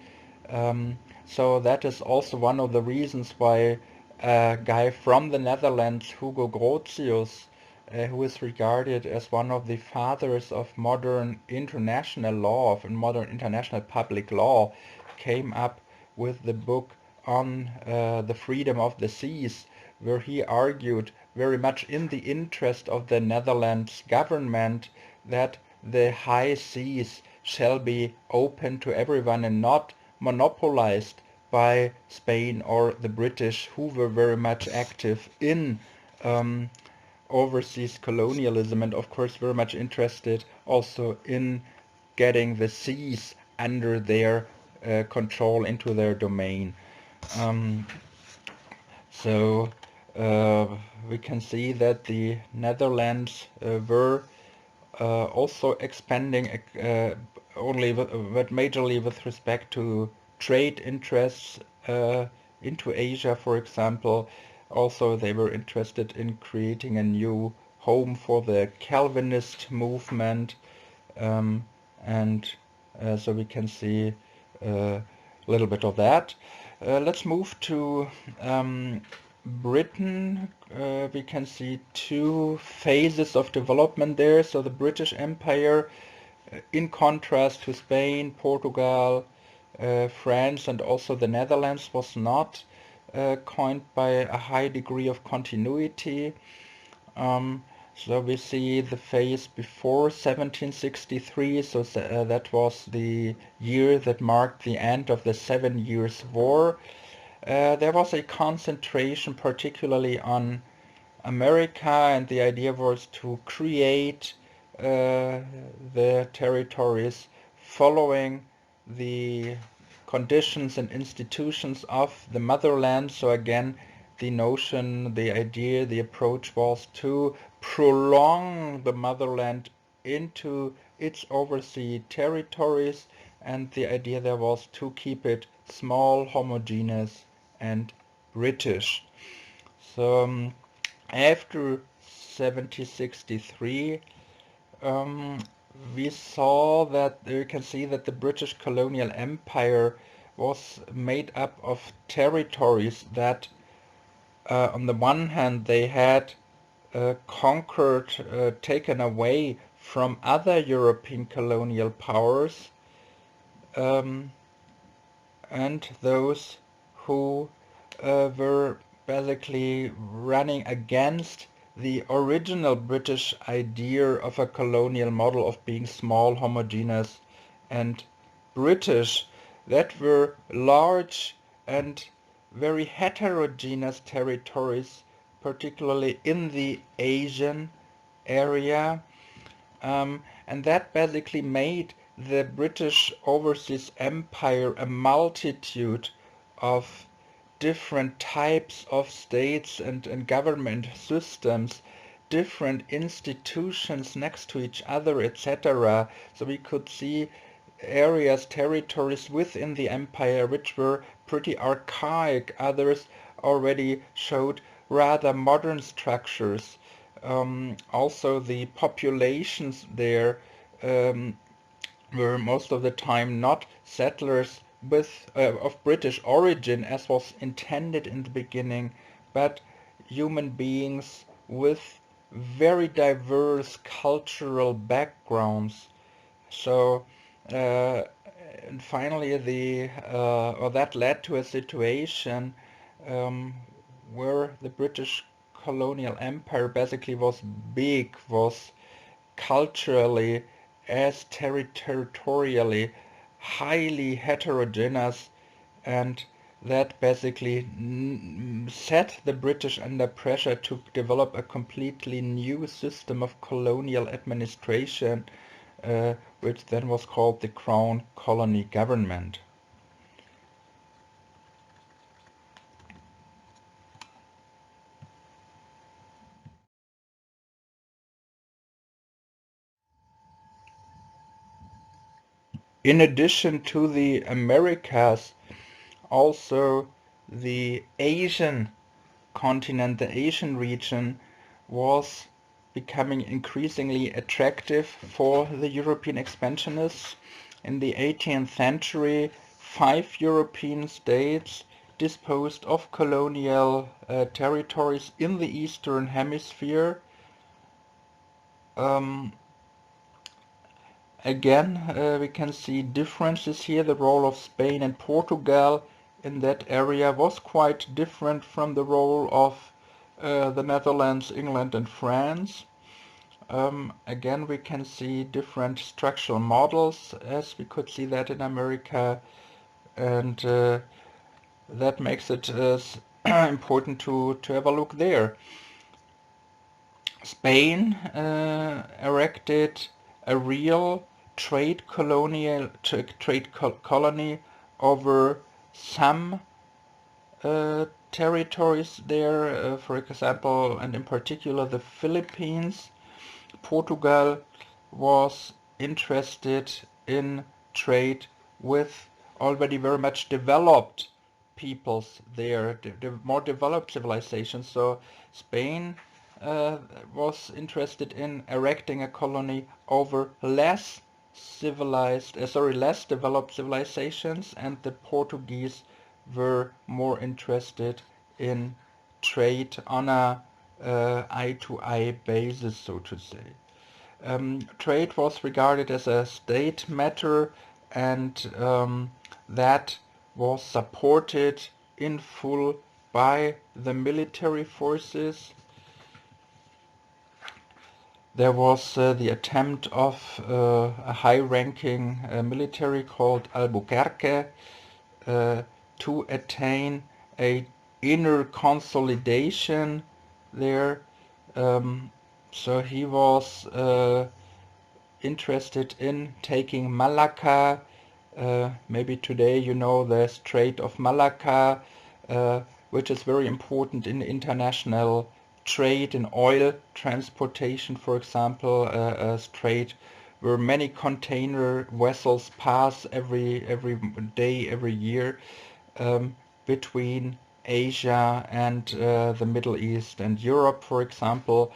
So that is also one of the reasons why a guy from the Netherlands, Hugo Grotius, who is regarded as one of the fathers of modern international law, of modern international public law, came up with the book on the freedom of the seas, where he argued very much in the interest of the Netherlands government that the high seas shall be open to everyone and not monopolized by Spain or the British, who were very much active in overseas colonialism, and of course very much interested also in getting the seas under their control, into their domain. So we can see that the Netherlands were also expanding but majorly with respect to trade interests into Asia, for example. Also, they were interested in creating a new home for the Calvinist movement, and so we can see a little bit of that. Let's move to Britain. We can see two phases of development there. So the British Empire, in contrast to Spain, Portugal, France, and also the Netherlands, was not coined by a high degree of continuity. So we see the phase before 1763, so that was the year that marked the end of the 7 Years' War. There was a concentration particularly on America, and the idea was to create the territories following the conditions and institutions of the motherland. So again, the notion, the idea, the approach was to prolong the motherland into its overseas territories, and the idea there was to keep it small, homogeneous, and British. So after 1763, we saw that you can see that the British colonial empire was made up of territories that on the one hand they had conquered, taken away from other European colonial powers, um, and those who were basically running against the original British idea of a colonial model of being small, homogeneous, and British, that were large and very heterogeneous territories, particularly in the Asian area, and that basically made the British overseas empire a multitude of different types of states and government systems, different institutions next to each other, etc. So we could see areas, territories within the empire which were pretty archaic, others already showed rather modern structures. Also the populations there were most of the time not settlers of British origin as was intended in the beginning, but human beings with very diverse cultural backgrounds. So and finally that led to a situation um, where the British colonial empire basically was big, was culturally as territorially highly heterogeneous, and that basically set the British under pressure to develop a completely new system of colonial administration, which then was called the Crown Colony Government. In addition to the Americas, also the Asian continent, the Asian region, was becoming increasingly attractive for the European expansionists. In the 18th century, 5 European states disposed of colonial territories in the Eastern Hemisphere. Um, Again, we can see differences here. The role of Spain and Portugal in that area was quite different from the role of the Netherlands, England, and France. Again, we can see different structural models, as we could see that in America, and that makes it important to have a look there. Spain erected a real trade colony over some territories there, for example, and in particular the Philippines. Portugal was interested in trade with already very much developed peoples there, more developed civilizations. So Spain was interested in erecting a colony over less developed civilizations, and the Portuguese were more interested in trade on a eye-to-eye basis, so to say. Trade was regarded as a state matter, and that was supported in full by the military forces. There was the attempt of a high-ranking military called Albuquerque to attain a inner consolidation there. So he was interested in taking Malacca. Maybe today you know the Strait of Malacca, which is very important in international trade, in oil transportation, for example, a strait where many container vessels pass every day, every year, between Asia and the Middle East and Europe, for example,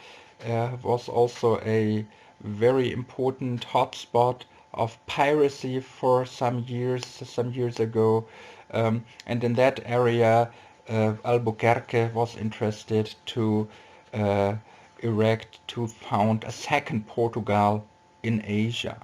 was also a very important hotspot of piracy for some years ago. And in that area, Albuquerque was interested to found a second Portugal in Asia.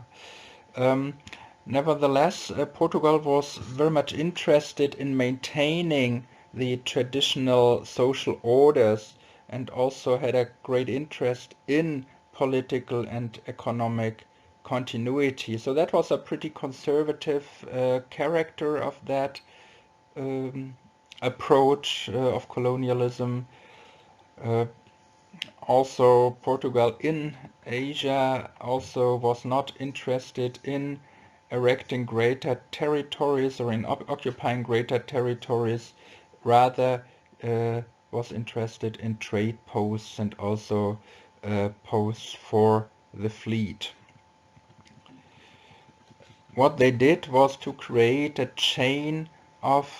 Nevertheless, Portugal was very much interested in maintaining the traditional social orders and also had a great interest in political and economic continuity. So that was a pretty conservative character of that approach of colonialism. Also, Portugal in Asia also was not interested in erecting greater territories or in occupying greater territories, rather was interested in trade posts and also posts for the fleet. What they did was to create a chain of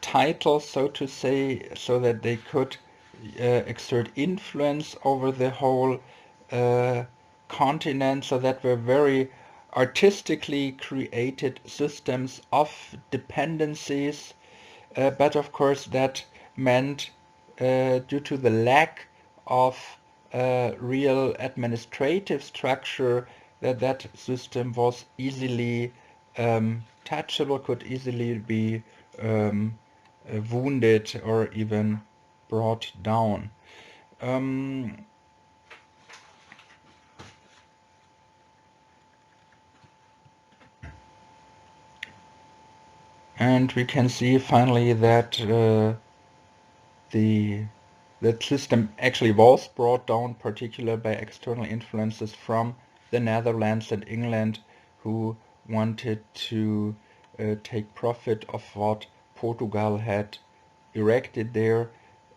titles, so to say, so that they could exert influence over the whole continent, so that were very artistically created systems of dependencies, but of course that meant due to the lack of real administrative structure that system was easily touchable, could easily be wounded or even brought down. And we can see finally that that system actually was brought down, particularly by external influences from the Netherlands and England, who wanted to take profit of what Portugal had erected there,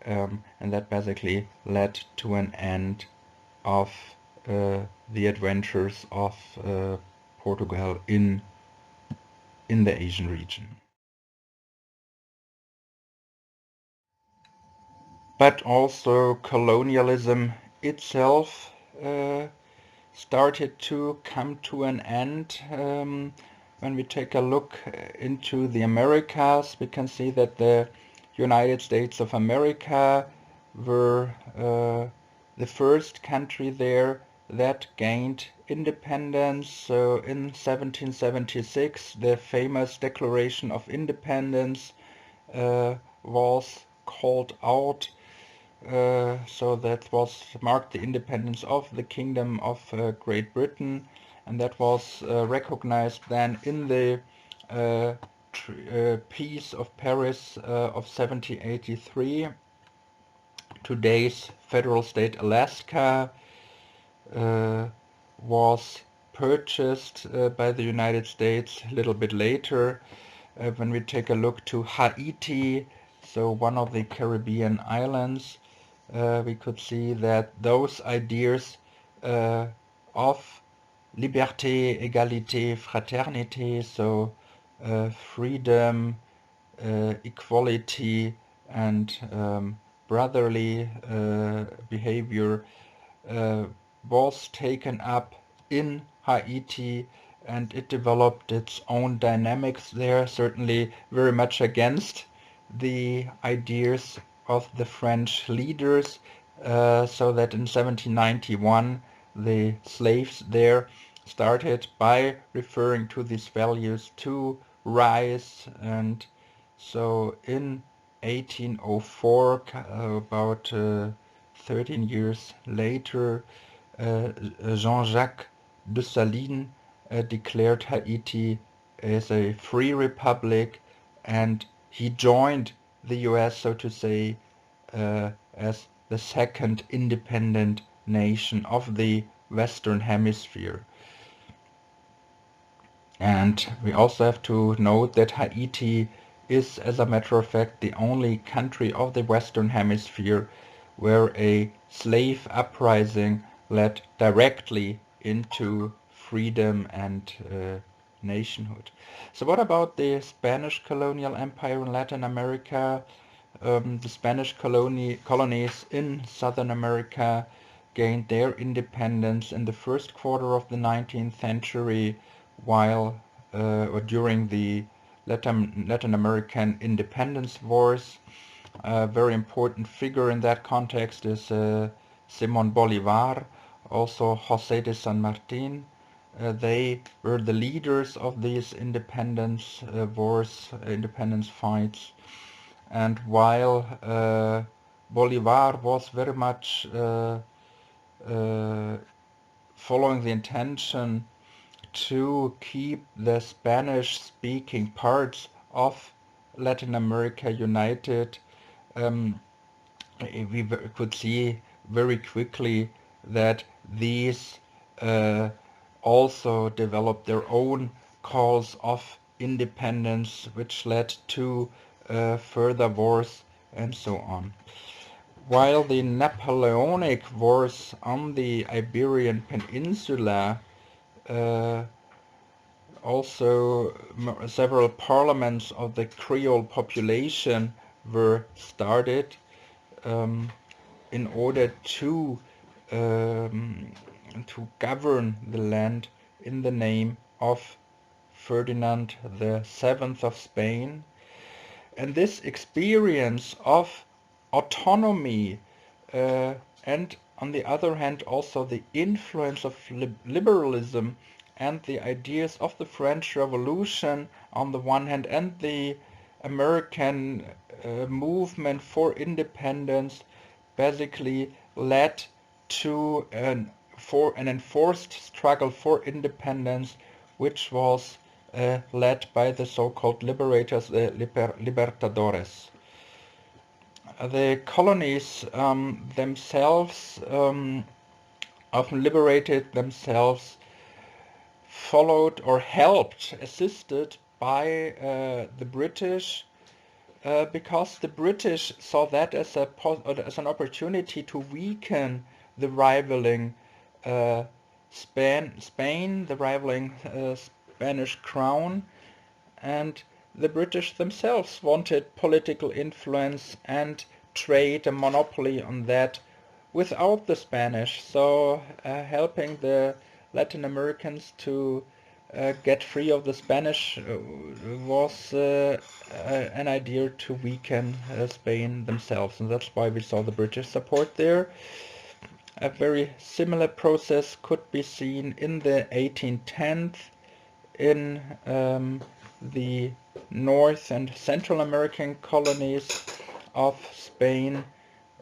and that basically led to an end of the adventures of Portugal in the Asian region. But also colonialism itself started to come to an end. When we take a look into the Americas, we can see that the United States of America were the first country there that gained independence. So in 1776, the famous Declaration of Independence was called out. So that was marked the independence of the Kingdom of Great Britain, and that was recognized then in the Peace of Paris of 1783. Today's federal state Alaska was purchased by the United States a little bit later. When we take a look to Haiti, so one of the Caribbean islands, we could see that those ideas of liberté, égalité, fraternité, so freedom, equality, and brotherly behavior was taken up in Haiti, and it developed its own dynamics there, certainly very much against the ideas of the French leaders, so that in 1791 the slaves there started, by referring to these values, to rise, and so in 1804, about 13 years later, Jean-Jacques Dessalines declared Haiti as a free republic, and he joined the US, so to say, as the second independent nation of the Western Hemisphere. And we also have to note that Haiti is, as a matter of fact, the only country of the Western Hemisphere where a slave uprising led directly into freedom and nationhood. So what about the Spanish colonial empire in Latin America? The Spanish colonies in Southern America gained their independence in the first quarter of the 19th century, while or during the Latin American independence wars. A very important figure in that context is Simón Bolívar, also José de San Martín. They were the leaders of these independence wars, independence fights. And while Bolívar was very much following the intention to keep the Spanish-speaking parts of Latin America united, we could see very quickly that these also developed their own calls of independence, which led to further wars and so on. While the Napoleonic wars on the Iberian Peninsula also several parliaments of the Creole population were started in order to govern the land in the name of Ferdinand VII of Spain. And this experience of autonomy and on the other hand also the influence of liberalism and the ideas of the French Revolution on the one hand and the American movement for independence basically led to an enforced struggle for independence, which was led by the so-called liberators, the libertadores. The colonies themselves often liberated themselves, followed or helped, assisted by the British, because the British saw that as an opportunity to weaken the rivaling Spain, the rivaling Spanish crown, and the British themselves wanted political influence and trade, a monopoly on that without the Spanish, so helping the Latin Americans to get free of the Spanish was an idea to weaken Spain themselves, and that's why we saw the British support there. A very similar process could be seen in the 1810s in the North and Central American colonies of Spain.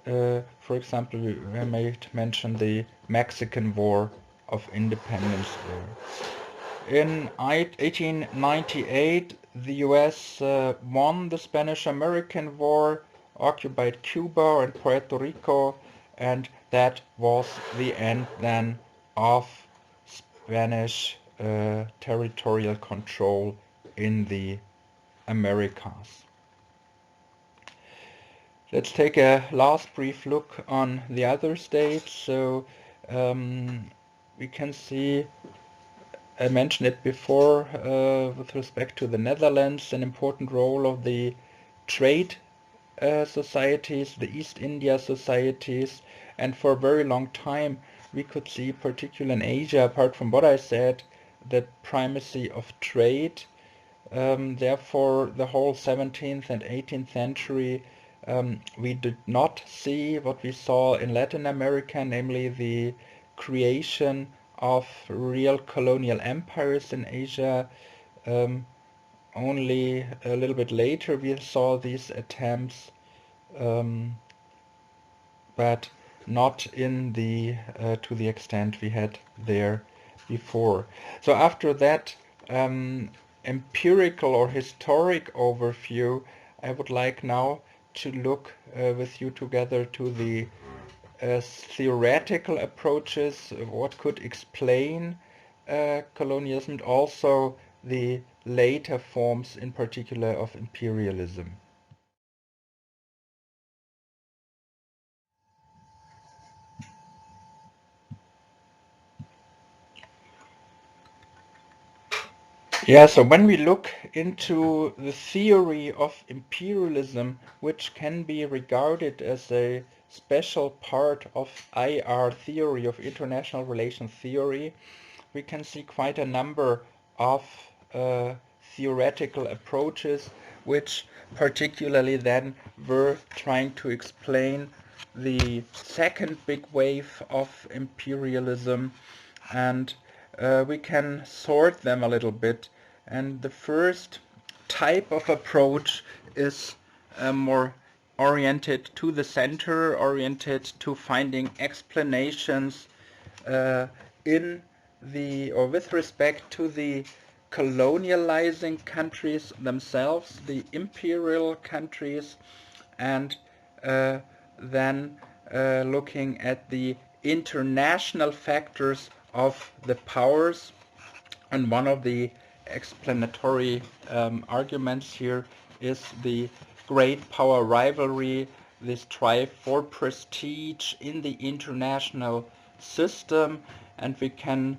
For example, we might mention the Mexican War of Independence there. In 1898, the US won the Spanish-American War, occupied Cuba and Puerto Rico, and that was the end then of Spanish territorial control in the Americas. Let's take a last brief look on the other states. So we can see, I mentioned it before, with respect to the Netherlands, an important role of the trade societies, the East India societies, and for a very long time we could see, particularly in Asia, apart from what I said, the primacy of trade. Therefore, the whole 17th and 18th century we did not see what we saw in Latin America, namely the creation of real colonial empires in Asia. Only a little bit later we saw these attempts, but not in the to the extent we had there before. So after that empirical or historic overview, I would like now to look with you together to the theoretical approaches, what could explain colonialism, and also the later forms, in particular, of imperialism. Yeah, so when we look into the theory of imperialism, which can be regarded as a special part of IR theory, of international relations theory, we can see quite a number of theoretical approaches, which particularly then were trying to explain the second big wave of imperialism, and we can sort them a little bit. And the first type of approach is more oriented to the center, oriented to finding explanations in the, or with respect to the colonializing countries themselves, the imperial countries, and then looking at the international factors of the powers. And one of the explanatory arguments here is the great power rivalry, this strive for prestige in the international system. And we can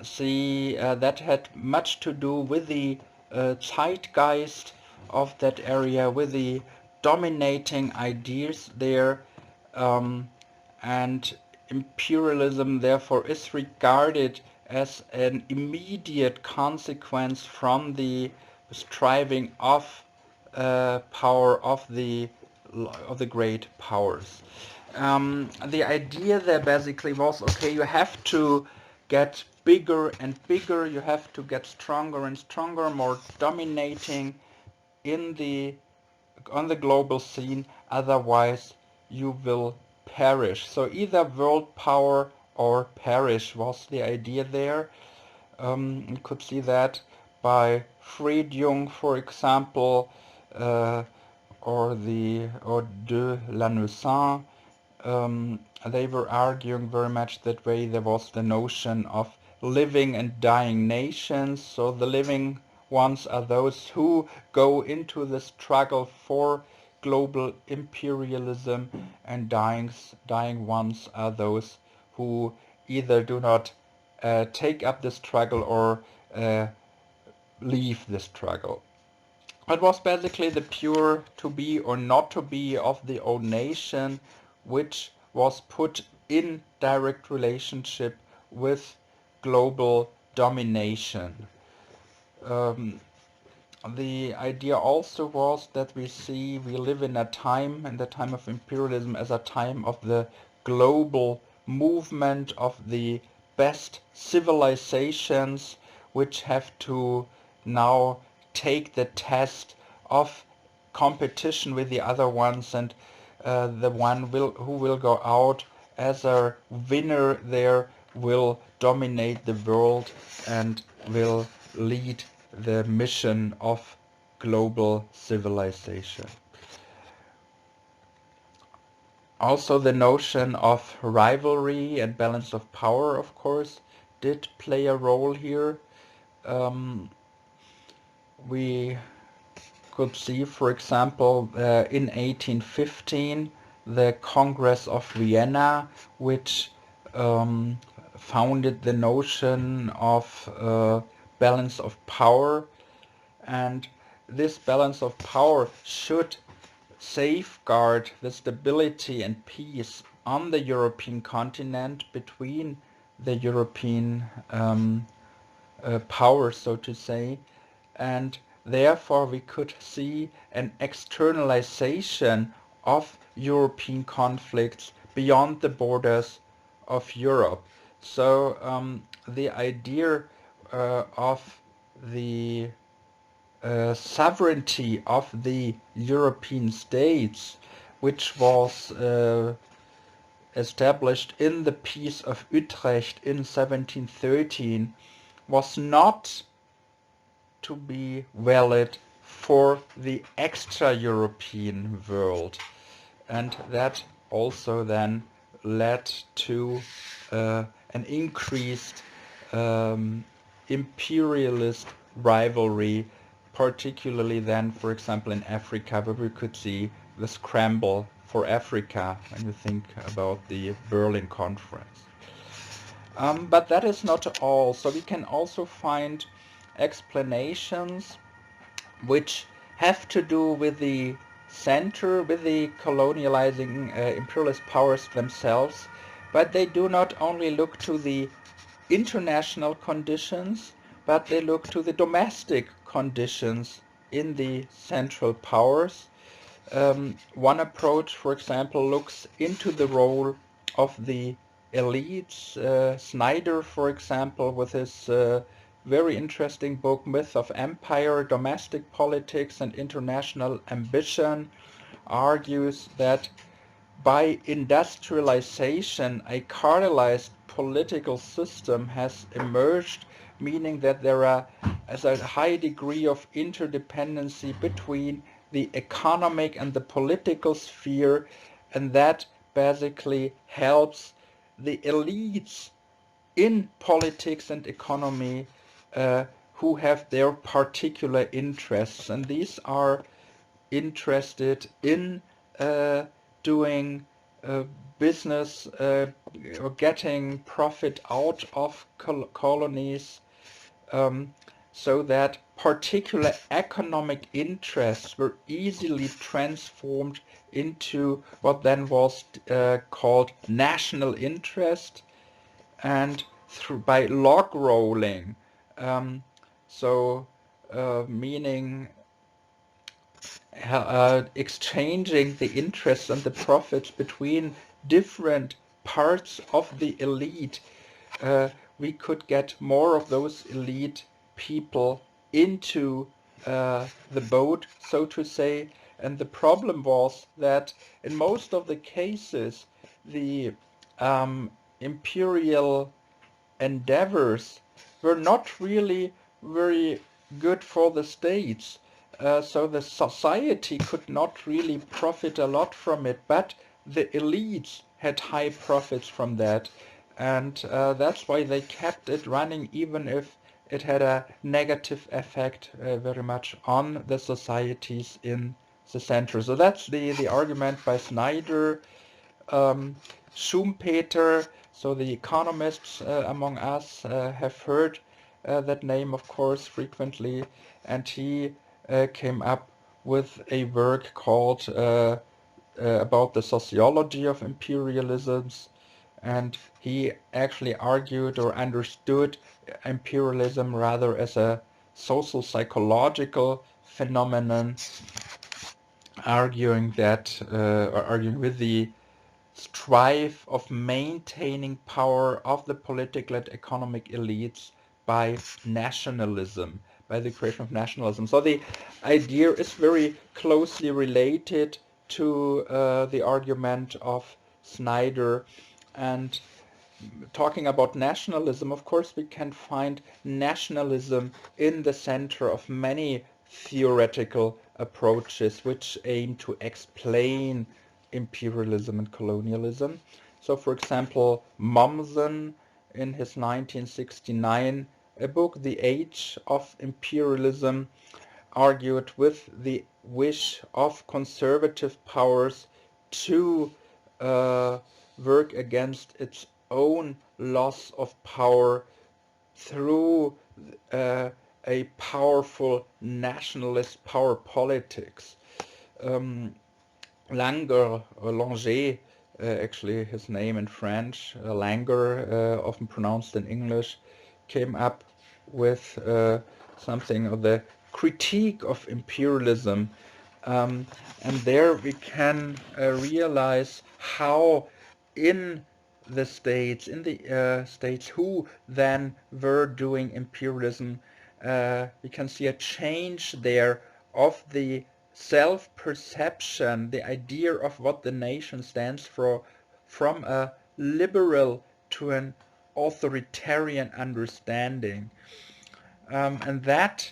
see that had much to do with the zeitgeist of that area, with the dominating ideas there, and imperialism therefore is regarded as an immediate consequence from the striving of power of the great powers. The idea there basically was, okay, you have to get bigger and bigger, you have to get stronger and stronger, more dominating in the on the global scene, otherwise you will perish. So either world power or perish was the idea there. You could see that by Friedjung, for example, or de Lanussant. They were arguing very much that way. There was the notion of living and dying nations. So the living ones are those who go into the struggle for global imperialism, and dying ones are those who either do not take up the struggle or leave the struggle. It was basically the pure to be or not to be of the old nation, which was put in direct relationship with global domination. The idea also was that we live in the time of imperialism, as a time of the global movement of the best civilizations, which have to now take the test of competition with the other ones, and the one who will go out as a winner there will dominate the world and will lead the mission of global civilization. Also, the notion of rivalry and balance of power, of course, did play a role here. We could see, for example, in 1815, the Congress of Vienna, which founded the notion of balance of power, and this balance of power should safeguard the stability and peace on the European continent between the European powers, so to say, and therefore we could see an externalization of European conflicts beyond the borders of Europe. So the idea of the sovereignty of the European states, which was established in the Peace of Utrecht in 1713 was not to be valid for the extra-European world, and that also then led to an increased imperialist rivalry, particularly then, for example, in Africa, where we could see the scramble for Africa when you think about the Berlin Conference. But that is not all. So we can also find explanations which have to do with the center, with the colonializing imperialist powers themselves, but they do not only look to the international conditions, but they look to the domestic conditions in the central powers. One approach, for example, looks into the role of the elites. Snyder, for example, with his very interesting book, Myth of Empire, Domestic Politics and International Ambition, argues that by industrialization, a cartelized political system has emerged, meaning that there is a high degree of interdependency between the economic and the political sphere, and that basically helps the elites in politics and economy who have their particular interests, and these are interested in doing business or getting profit out of colonies, so that particular economic interests were easily transformed into what then was called national interest, and by log rolling, meaning exchanging the interests and the profits between different parts of the elite, we could get more of those elite people into the boat, so to say. And the problem was that in most of the cases, the imperial endeavors were not really very good for the states. So the society could not really profit a lot from it, but the elites had high profits from that, and that's why they kept it running, even if it had a negative effect very much on the societies in the center. So that's the argument by Snyder. Schumpeter, so the economists among us have heard that name, of course, frequently, and he came up with a work called about the sociology of imperialisms, and he actually argued or understood imperialism rather as a social psychological phenomenon, arguing with the strive of maintaining power of the political and economic elites by nationalism, by the creation of nationalism. So the idea is very closely related to the argument of Snyder. And talking about nationalism, of course, we can find nationalism in the center of many theoretical approaches which aim to explain imperialism and colonialism. So, for example, Mommsen, in his 1969 book, The Age of Imperialism, argued with the wish of conservative powers to work against its own loss of power through a powerful nationalist power politics. Langer, actually his name in French, Langer, often pronounced in English, came up with something of the critique of imperialism. And there we can realize how in the states, who then were doing imperialism, we can see a change there of the self-perception, the idea of what the nation stands for from a liberal to an authoritarian understanding. And that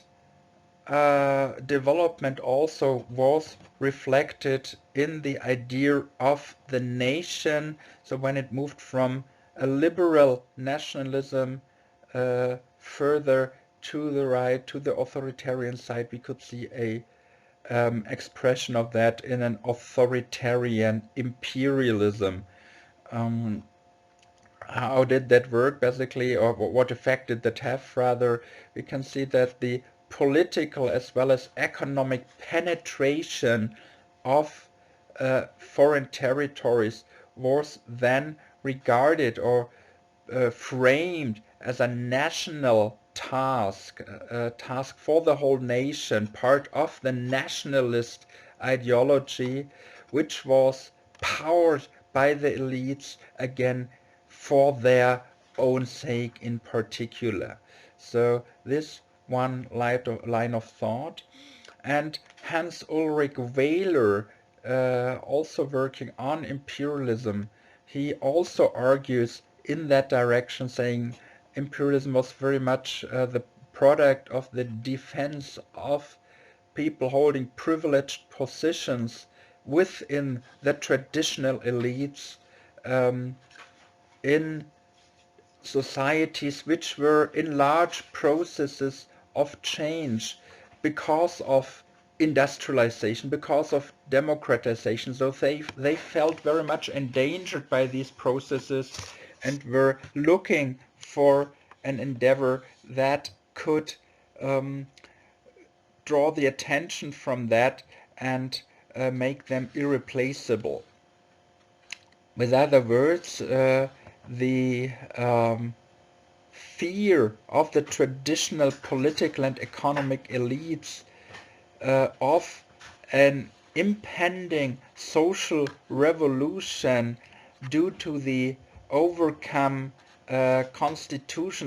development also was reflected in the idea of the nation. So when it moved from a liberal nationalism further to the right, to the authoritarian side, we could see a expression of that in an authoritarian imperialism. How did that work basically, or what effect did that have rather? We can see that the political as well as economic penetration of foreign territories was then regarded or framed as a national task, a task for the whole nation, part of the nationalist ideology, which was powered by the elites, again, for their own sake in particular. So this one line of thought. And Hans Ulrich Wehler, also working on imperialism, he also argues in that direction, saying imperialism was very much the product of the defense of people holding privileged positions within the traditional elites in societies which were in large processes of change because of industrialization, because of democratization. So they felt very much endangered by these processes and were looking for an endeavor that could draw the attention from that and make them irreplaceable. With other words, the fear of the traditional political and economic elites of an impending social revolution due to the overcome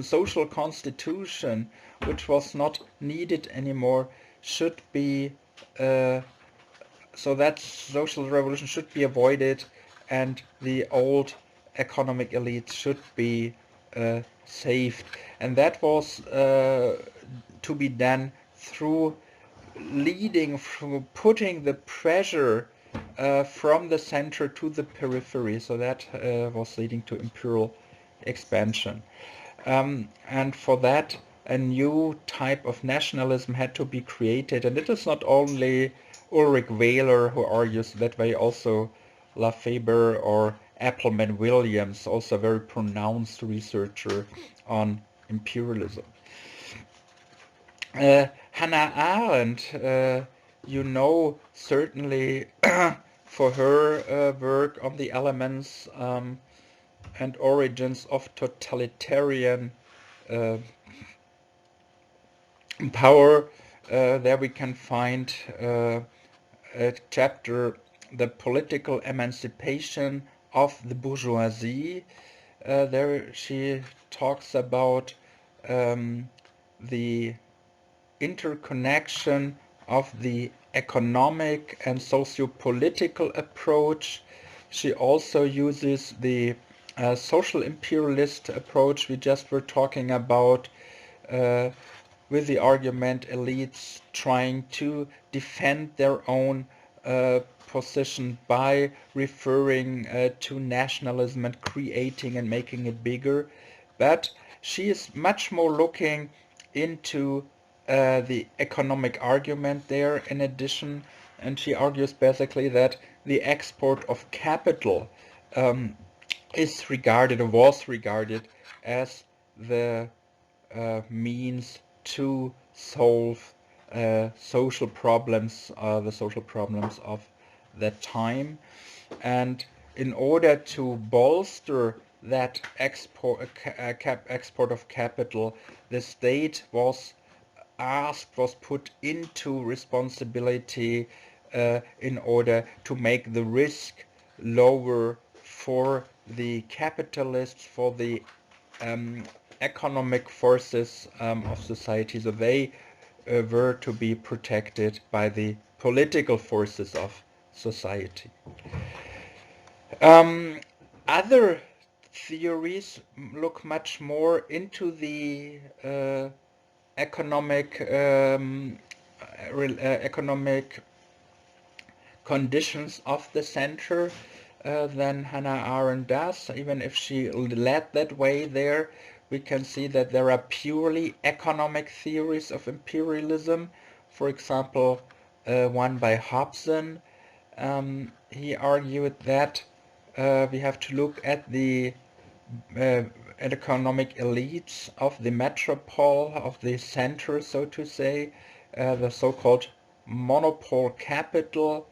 social constitution, which was not needed anymore, should be so that social revolution should be avoided, and the old economic elites should be saved. And that was to be done through putting the pressure from the center to the periphery. So that was leading to imperial expansion. And for that, a new type of nationalism had to be created. And it is not only Ulrich Wehler who argues that way, also Lafeber or Appleman Williams, also a very pronounced researcher on imperialism. Hannah Arendt, you know certainly for her work on the elements and origins of totalitarian power. There we can find a chapter, The Political Emancipation of the Bourgeoisie. There she talks about the interconnection of the economic and socio-political approach. She also uses the social imperialist approach we just were talking about, with the argument elites trying to defend their own position by referring to nationalism and creating and making it bigger. But she is much more looking into the economic argument there in addition, and she argues basically that the export of capital is regarded or was regarded as the means to solve social problems, the social problems of that time. And in order to bolster that export of capital, the state was put into responsibility in order to make the risk lower for the capitalists, for the economic forces of society. So they were to be protected by the political forces of society. Other theories look much more into the economic economic conditions of the center than Hannah Arendt does. Even if she led that way there, we can see that there are purely economic theories of imperialism. For example, one by Hobson. He argued that we have to look at the economic elites of the metropole, of the center, so to say, the so-called monopole capital,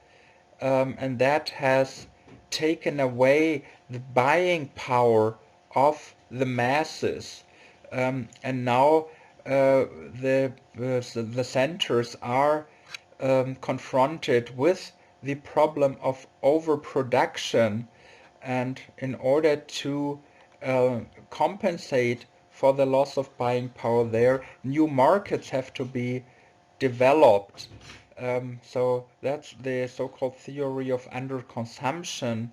and that has taken away the buying power of the masses. And now the centers are confronted with the problem of overproduction, and in order to compensate for the loss of buying power there, new markets have to be developed. So that's the so-called theory of underconsumption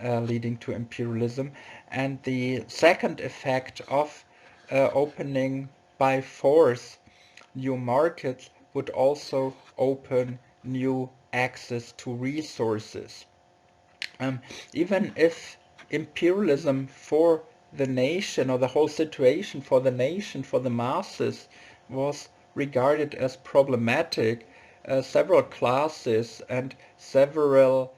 leading to imperialism. And the second effect of opening by force new markets would also open new access to resources. Even if imperialism for the nation, or the whole situation for the nation, for the masses, was regarded as problematic, several classes and several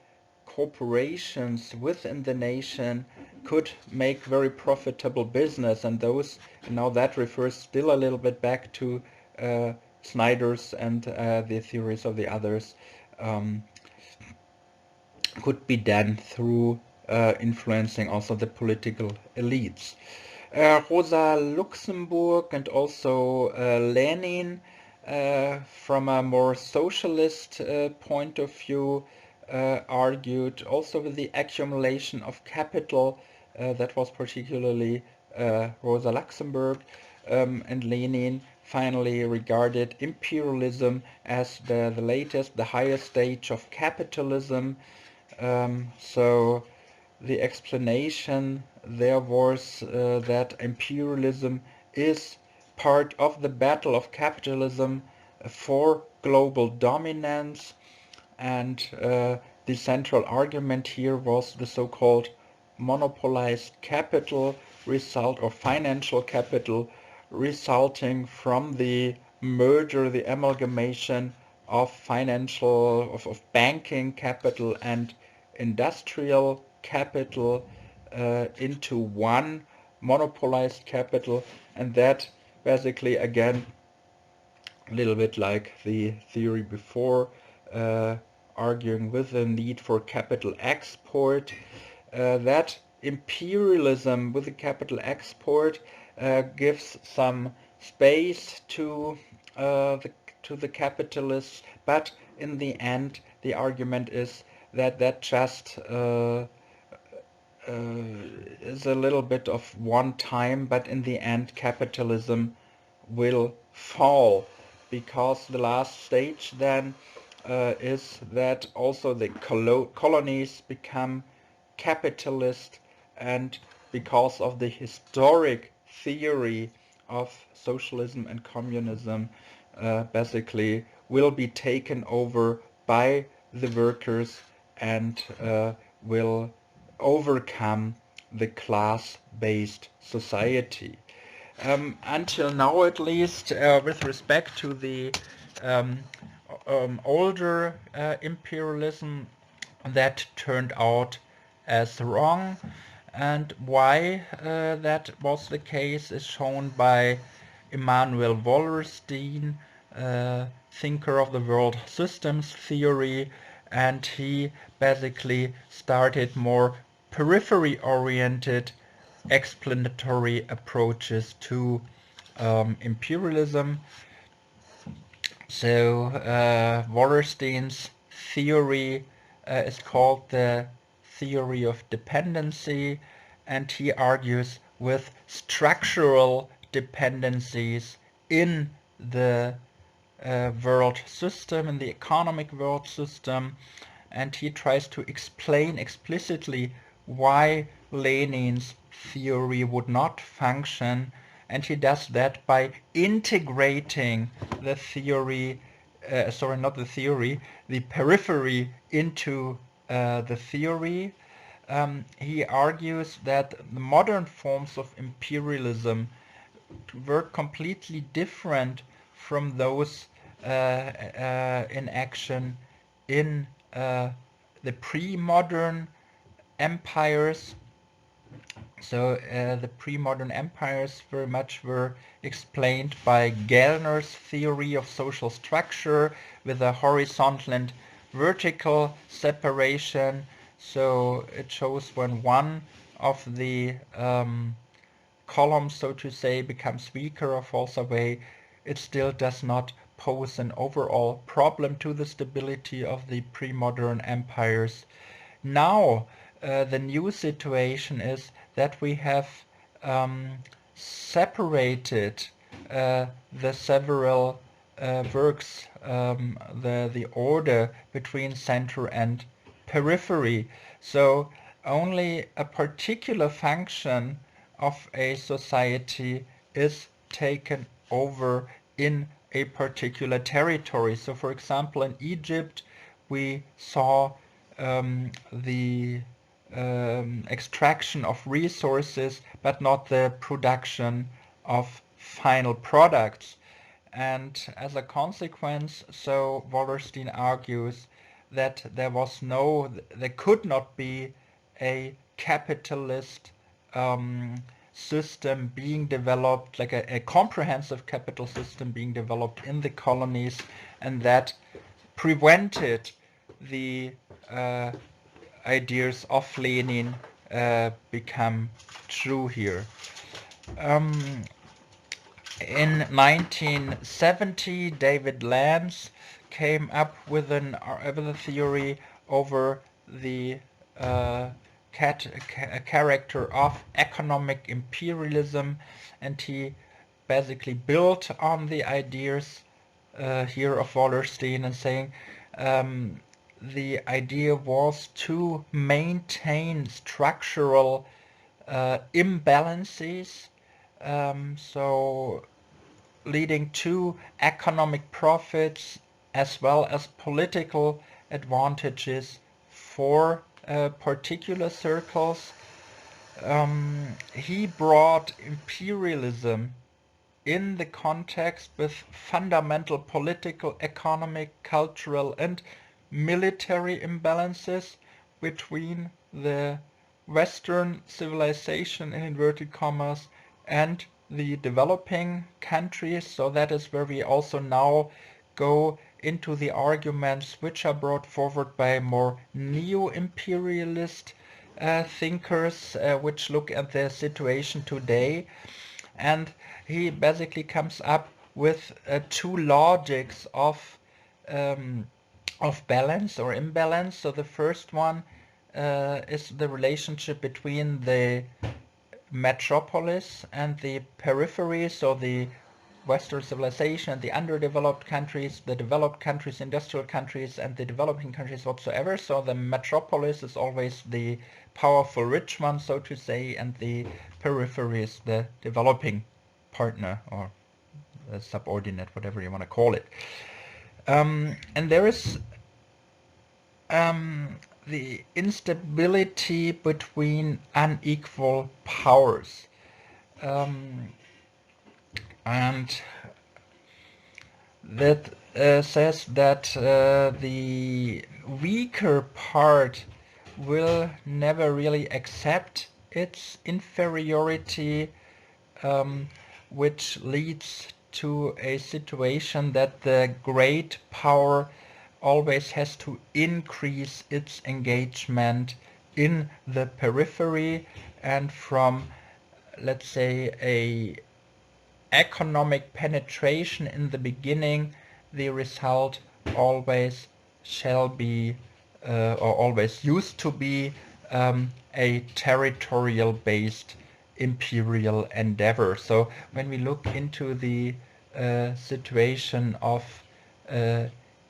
corporations within the nation could make very profitable business, and those, now that refers still a little bit back to Snyder's and the theories of the others, could be done through influencing also the political elites. Rosa Luxemburg and also Lenin, from a more socialist point of view, argued also with the accumulation of capital. That was particularly Rosa Luxemburg, and Lenin finally regarded imperialism as the latest, the highest stage of capitalism. So the explanation there was that imperialism is part of the battle of capitalism for global dominance, and the central argument here was the so-called monopolized capital result, or financial capital, resulting from the merger, the amalgamation of banking capital and industrial capital into one monopolized capital. And that basically, again, a little bit like the theory before, arguing with the need for capital export, that imperialism with the capital export gives some space to the capitalists, but in the end the argument is that just is a little bit of one time, but in the end capitalism will fall, because the last stage then is that also the colonies become capitalist, and because of the historic theory of socialism and communism, basically will be taken over by the workers and will overcome the class-based society. Until now, at least, with respect to the older imperialism, that turned out as wrong, and why that was the case is shown by Emanuel Wallerstein, thinker of the world systems theory, and he basically started more periphery-oriented explanatory approaches to imperialism. So Wallerstein's theory is called the theory of dependency, and he argues with structural dependencies in the world system, in the economic world system, and he tries to explain explicitly why Lenin's theory would not function, and he does that by integrating the theory, not the theory, the periphery into the theory. He argues that the modern forms of imperialism were completely different from those in action in the pre-modern empires. So the pre-modern empires very much were explained by Gellner's theory of social structure with a horizontal and vertical separation. So it shows when one of the columns, so to say, becomes weaker or falls away, it still does not pose an overall problem to the stability of the pre-modern empires. Now, the new situation is that we have separated the several works, the order between center and periphery. So only a particular function of a society is taken over in a particular territory. So for example, in Egypt, we saw the extraction of resources, but not the production of final products. And as a consequence, so Wallerstein argues that there could not be a capitalist system being developed, like a comprehensive capital system being developed in the colonies, and that prevented the ideas of Lenin become true here. In 1970, David Lance came up with a theory over the character of economic imperialism, and he basically built on the ideas here of Wallerstein and saying the idea was to maintain structural imbalances, so leading to economic profits as well as political advantages for particular circles. He brought imperialism in the context with fundamental political, economic, cultural and military imbalances between the Western civilization, in inverted commas, and the developing countries. So that is where we also now go into the arguments which are brought forward by more neo-imperialist thinkers, which look at the situation today. And he basically comes up with two logics of balance or imbalance. So the first one is the relationship between the metropolis and the periphery, so the Western civilization and the underdeveloped countries, the developed countries, industrial countries, and the developing countries whatsoever. So the metropolis is always the powerful rich one, so to say, and the periphery is the developing partner or subordinate, whatever you want to call it. And there is the instability between unequal powers. And that says that the weaker part will never really accept its inferiority, which leads to a situation that the great power always has to increase its engagement in the periphery, and from, let's say, a economic penetration in the beginning, the result always shall be or always used to be a territorial based imperial endeavor. So when we look into the situation of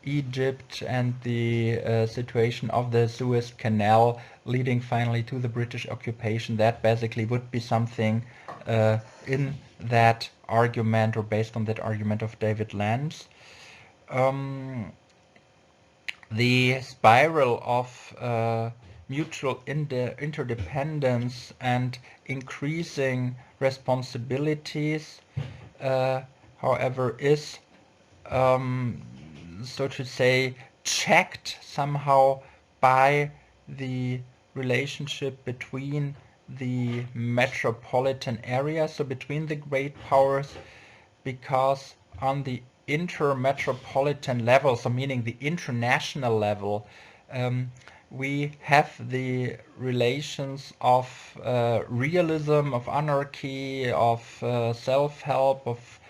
Egypt and the situation of the Suez Canal leading finally to the British occupation. That basically would be something in that argument or based on that argument of David Land's. The spiral of mutual interdependence and increasing responsibilities, however, is so to say checked somehow by the relationship between the metropolitan area, so between the great powers, because on the intermetropolitan level, so meaning the international level, we have the relations of realism, of anarchy, of self-help, of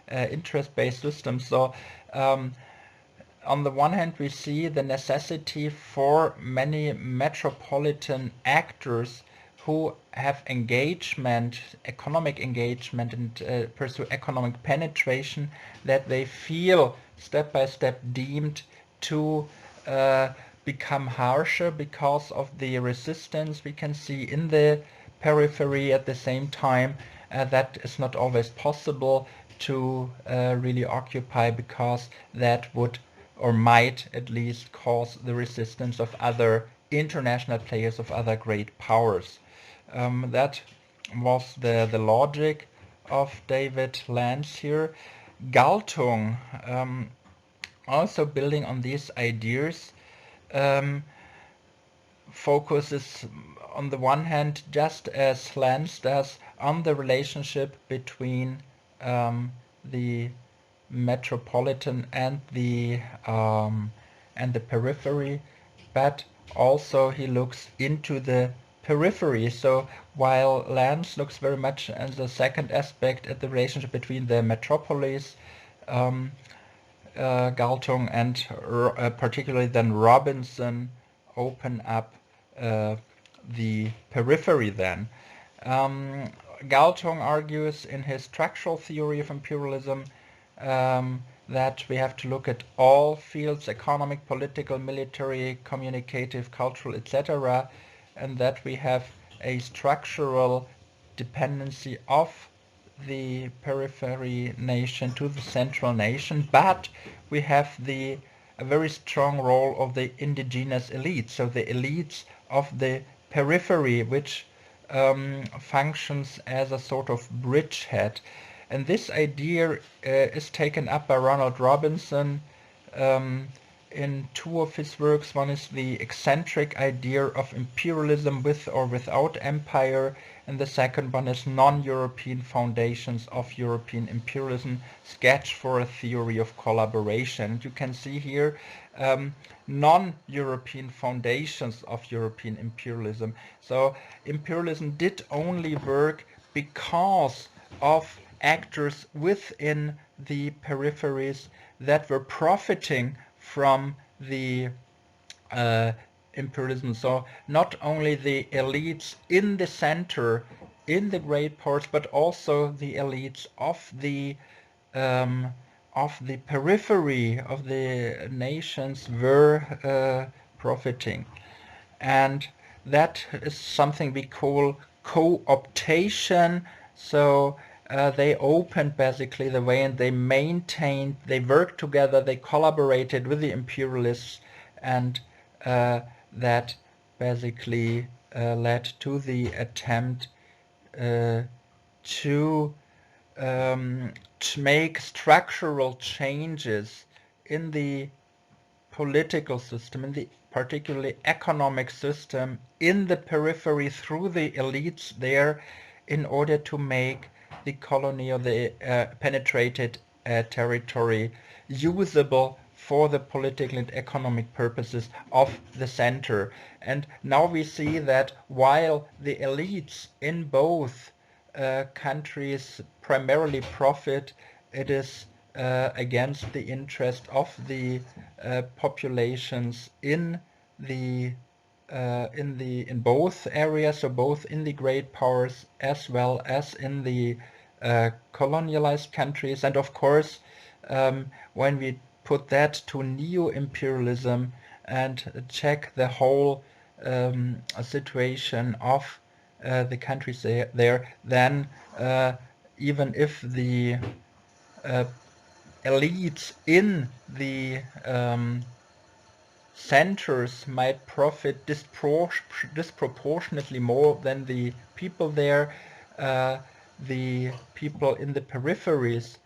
interest-based systems. So on the one hand, we see the necessity for many metropolitan actors who have engagement, economic engagement, and pursue economic penetration, that they feel step by step deemed to become harsher because of the resistance we can see in the periphery. At the same time, that is not always possible to really occupy, because that would or might at least cause the resistance of other international players, of other great powers. That was the logic of David Land's here. Galtung, also building on these ideas, focuses on the one hand, just as Lanz does, on the relationship between the metropolitan and the periphery, but also he looks into the periphery. So while Lanz looks very much as the second aspect at the relationship between the metropolis, Galtung and particularly then Robinson open up the periphery then. Galtung argues in his structural theory of imperialism that we have to look at all fields, economic, political, military, communicative, cultural, etc., and that we have a structural dependency of the periphery nation to the central nation, but we have a very strong role of the indigenous elites, so the elites of the periphery, which functions as a sort of bridgehead. And this idea is taken up by Ronald Robinson in two of his works. One is the eccentric idea of imperialism with or without empire, and the second one is non-European foundations of European imperialism, sketch for a theory of collaboration. And you can see here non-European foundations of European imperialism. So imperialism did only work because of actors within the peripheries that were profiting from the imperialism. So not only the elites in the center, in the great powers, but also the elites of the periphery of the nations were profiting. And that is something we call co-optation. So they opened basically the way, and they maintained, they worked together, they collaborated with the imperialists, and that basically led to the attempt to make structural changes in the political system, in the particularly economic system, in the periphery through the elites there, in order to make the colony or the penetrated territory usable for the political and economic purposes of the center. And now we see that while the elites in both countries primarily profit, it is against the interest of the populations in both areas, so both in the great powers as well as in the colonialized countries. And of course, when we put that to neo-imperialism and check the whole situation of the countries there, then even if the elites in the centers might profit disproportionately more than the people there, the people in the peripheries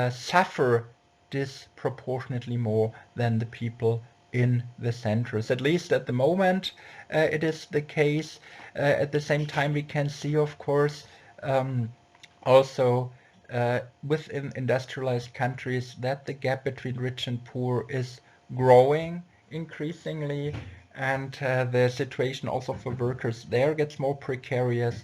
suffer disproportionately more than the people in the centers. At least at the moment it is the case. At the same time, we can see, of course, also within industrialized countries that the gap between rich and poor is growing increasingly, and the situation also for workers there gets more precarious.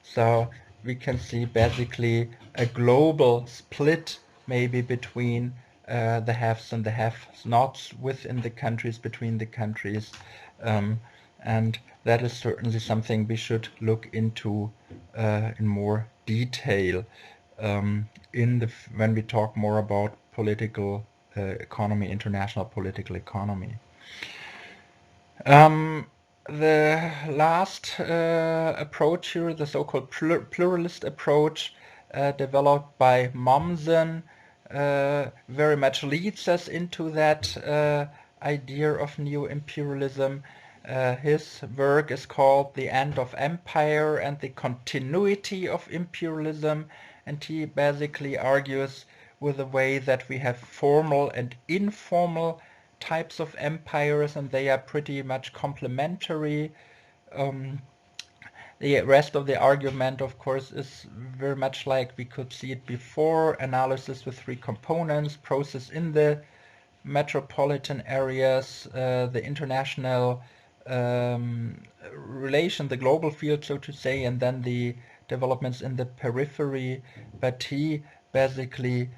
So we can see basically a global split maybe between the haves and the have-nots within the countries, between the countries. And that is certainly something we should look into in more detail when we talk more about political economy, international political economy. The last approach here, the so-called pluralist approach, developed by Mommsen, very much leads us into that idea of neo-imperialism. His work is called The End of Empire and the Continuity of Imperialism, and he basically argues with the way that we have formal and informal types of empires, and they are pretty much complementary. The rest of the argument, of course, is very much like we could see it before: analysis with three components: process in the metropolitan areas, the international relation, the global field, so to say, and then the developments in the periphery. But he basically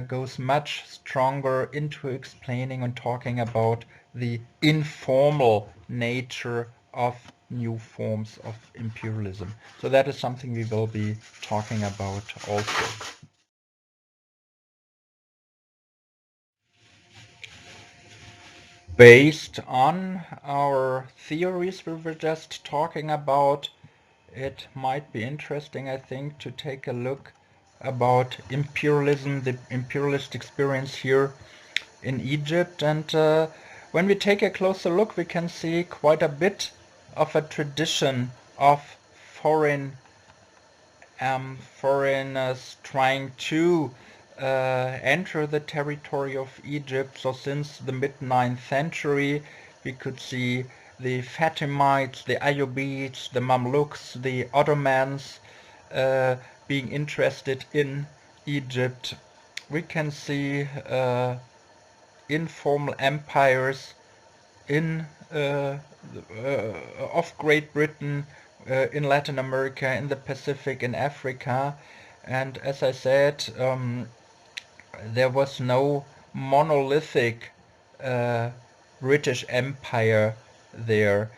goes much stronger into explaining and talking about the informal nature of new forms of imperialism. So that is something we will be talking about also. Based on our theories we were just talking about, it might be interesting, I think, to take a look about imperialism, the imperialist experience here in Egypt. And when we take a closer look, we can see quite a bit of a tradition of foreigners trying to enter the territory of Egypt. So since the mid-9th century, we could see the Fatimites, the Ayyubids, the Mamluks, the Ottomans being interested in Egypt. We can see informal empires of Great Britain, in Latin America, in the Pacific, in Africa. And as I said, there was no monolithic British Empire there.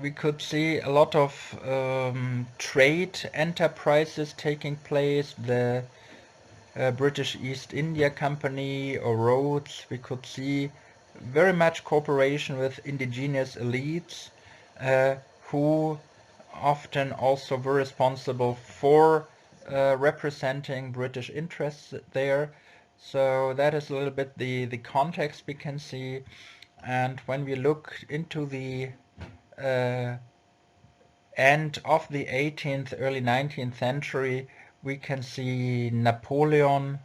We could see a lot of trade enterprises taking place, the British East India Company or Rhodes. We could see very much cooperation with indigenous elites who often also were responsible for representing British interests there. So that is a little bit the context we can see. And when we look into the end of the 18th, early 19th century, we can see Napoleon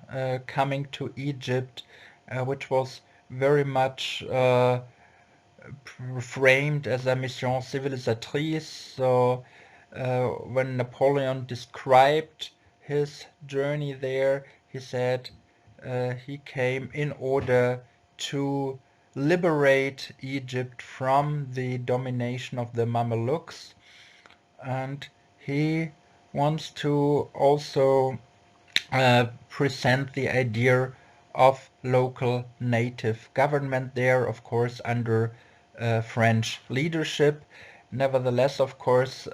coming to Egypt, which was very much framed as a mission civilisatrice. So when Napoleon described his journey there, he said he came in order to liberate Egypt from the domination of the Mamelukes, and he wants to also present the idea of local native government there, of course under French leadership. Nevertheless, of course,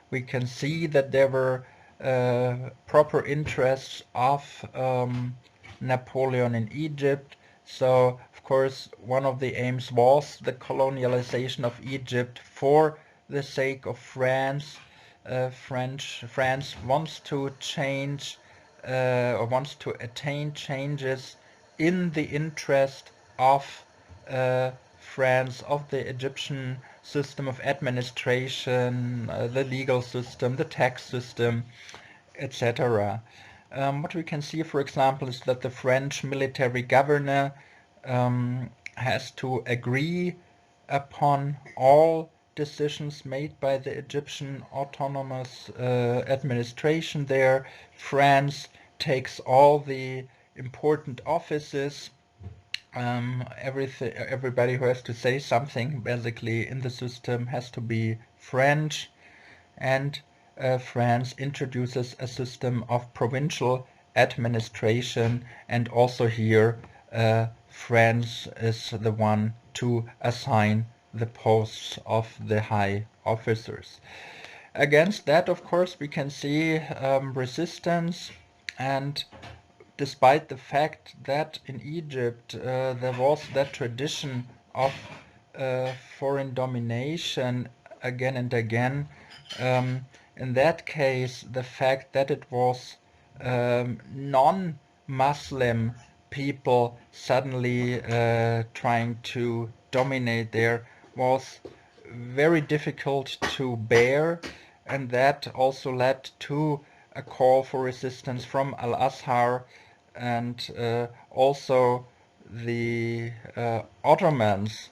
we can see that there were proper interests of Napoleon in Egypt. So, of course, one of the aims was the colonialization of Egypt for the sake of France. France wants to change or wants to attain changes in the interest of France, of the Egyptian system of administration, the legal system, the tax system, etc. What we can see, for example, is that the French military governor has to agree upon all decisions made by the Egyptian autonomous administration there. France takes all the important offices. Everybody who has to say something basically in the system has to be French, and France introduces a system of provincial administration, and also here France is the one to assign the posts of the high officers. Against that, of course, we can see resistance, and despite the fact that in Egypt there was that tradition of foreign domination again and again, in that case the fact that it was non-Muslim people suddenly trying to dominate there was very difficult to bear, and that also led to a call for resistance from Al-Azhar, and also the Ottomans,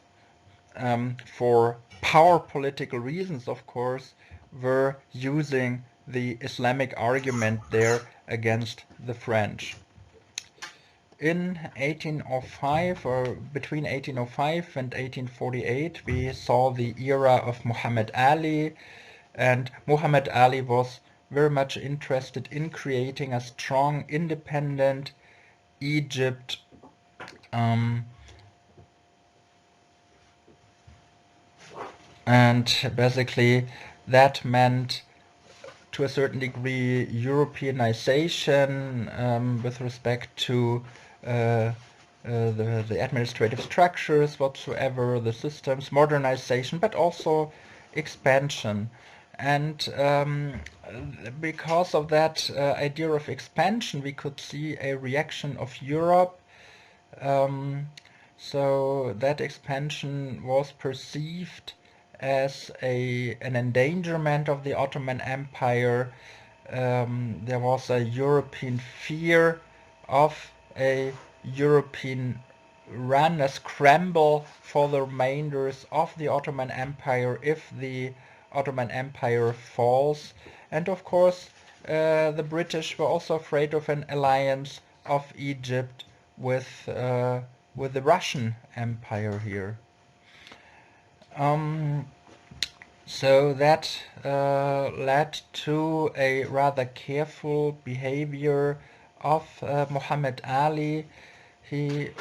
for power political reasons, of course, were using the Islamic argument there against the French. In 1805, or between 1805 and 1848, we saw the era of Muhammad Ali, and Muhammad Ali was very much interested in creating a strong, independent Egypt, and basically that meant to a certain degree Europeanization with respect to the administrative structures whatsoever, the systems, modernization, but also expansion. And because of that idea of expansion, we could see a reaction of Europe. So that expansion was perceived as an endangerment of the Ottoman Empire. There was a European fear of a European run, a scramble for the remainders of the Ottoman Empire if the Ottoman Empire falls. And of course, the British were also afraid of an alliance of Egypt with the Russian Empire here. So that led to a rather careful behavior of Muhammad Ali. He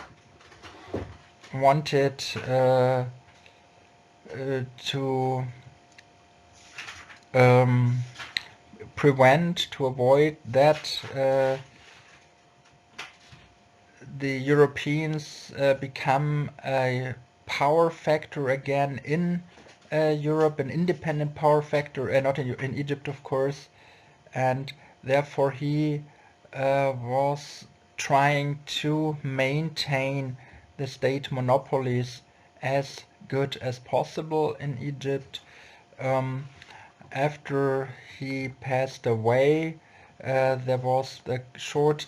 wanted to avoid that the Europeans become a power factor again in Europe, an independent power factor, and not in Egypt, of course, and therefore he was trying to maintain the state monopolies as good as possible in Egypt. After he passed away, there was the short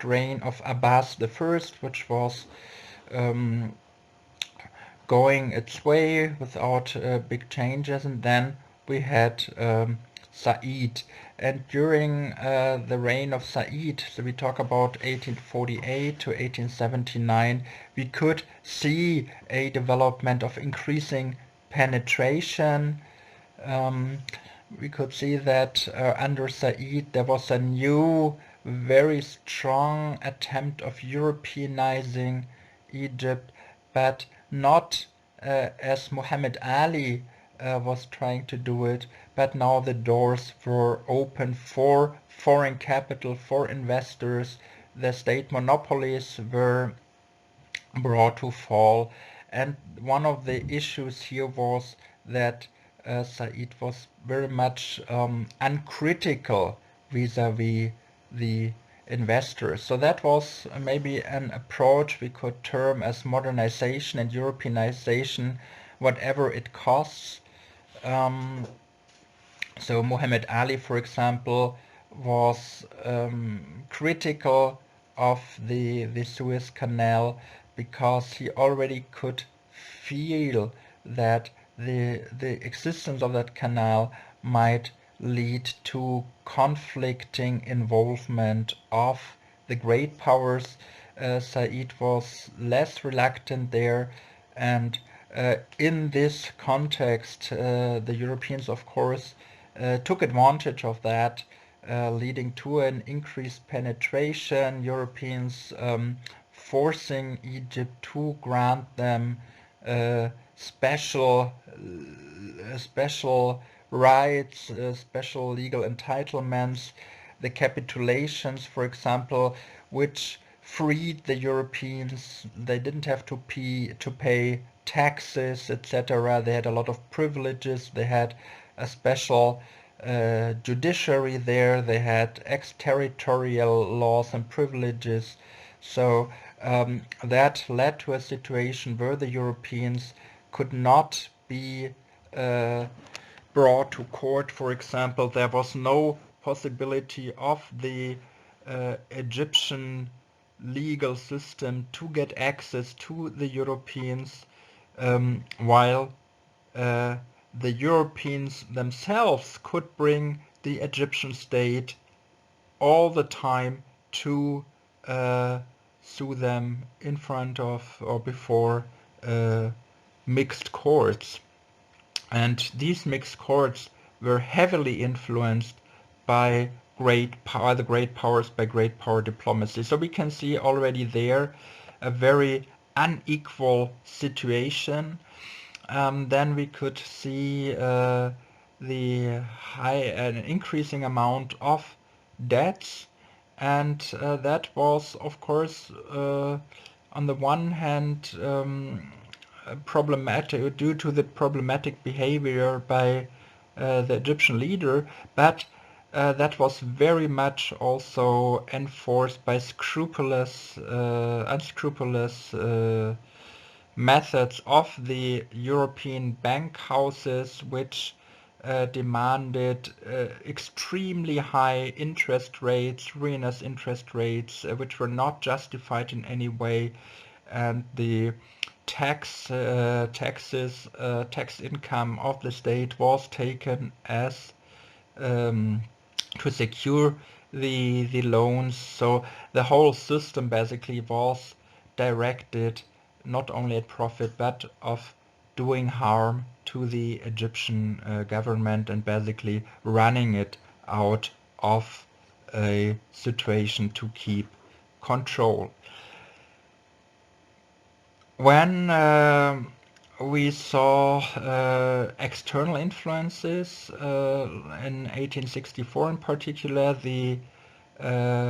reign of Abbas I, which was going its way without big changes, and then we had Said. And during the reign of Said, so we talk about 1848 to 1879, we could see a development of increasing penetration. We could see that under Said there was a new, very strong attempt of Europeanizing Egypt, but not as Muhammad Ali was trying to do it, but now the doors were open for foreign capital, for investors. the state monopolies were brought to fall. And one of the issues here was that Said was very much uncritical vis-a-vis the investors. So that was maybe an approach we could term as modernization and Europeanization, whatever it costs. So Muhammad Ali, for example, was critical of the Suez Canal because he already could feel that the existence of that canal might lead to conflicting involvement of the great powers. Said was less reluctant there, and in this context, the Europeans, of course, took advantage of that, leading to an increased penetration. Europeans forcing Egypt to grant them special rights, special legal entitlements, the capitulations, for example, which freed the Europeans. They didn't have to pay taxes, etc. They had a lot of privileges. They had a special judiciary there. They had exterritorial laws and privileges. So that led to a situation where the Europeans could not be brought to court, for example. There was no possibility of the Egyptian legal system to get access to the Europeans, while the Europeans themselves could bring the Egyptian state all the time to sue them in front of or before mixed courts. And these mixed courts were heavily influenced by the great powers, by great power diplomacy. So we can see already there a very unequal situation. Then we could see an increasing amount of debts, and that was, of course, on the one hand, problematic due to the problematic behavior by the Egyptian leader, but that was very much also enforced by unscrupulous methods of the European bank houses, which demanded extremely high interest rates, ruinous interest rates, which were not justified in any way, and the tax income of the state was taken as to secure the loans. So the whole system basically was directed not only at profit but of doing harm to the Egyptian government and basically running it out of a situation to keep control. When we saw external influences in 1864 in particular, the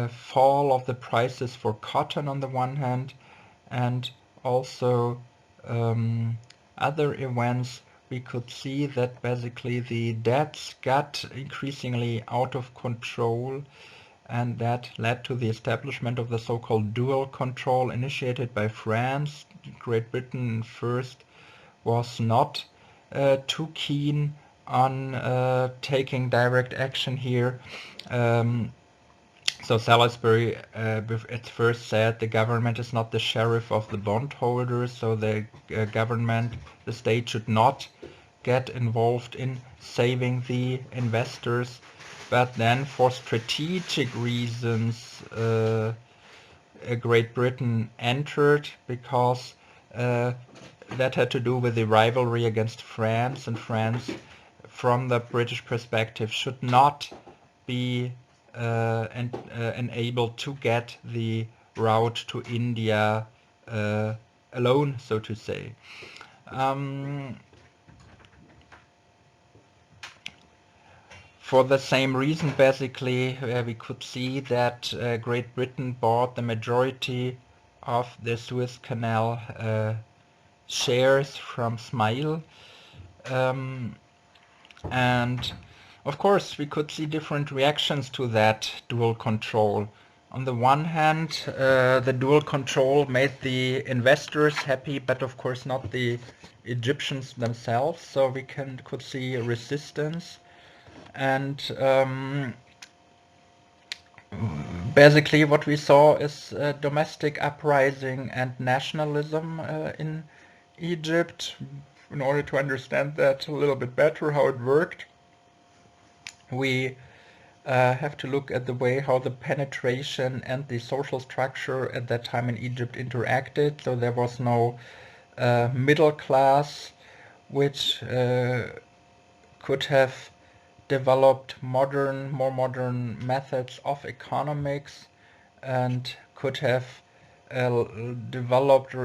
fall of the prices for cotton on the one hand, and also other events, we could see that basically the debts got increasingly out of control, and that led to the establishment of the so-called dual control initiated by France. Great Britain first was not too keen on taking direct action here. So Salisbury at first said the government is not the sheriff of the bondholders, so the government, the state should not get involved in saving the investors. But then for strategic reasons, Great Britain entered because that had to do with the rivalry against France, and France, from the British perspective, should not be enabled to get the route to India alone, so to say. For the same reason, basically, we could see that Great Britain bought the majority of the Suez Canal shares from Smail. And of course, we could see different reactions to that dual control. On the one hand, the dual control made the investors happy, but of course not the Egyptians themselves. So we could see resistance, and basically what we saw is domestic uprising and nationalism in Egypt. In order to understand that a little bit better, how it worked, we have to look at the way how the penetration and the social structure at that time in Egypt interacted. So there was no middle class, which could have developed more modern methods of economics, and could have developed,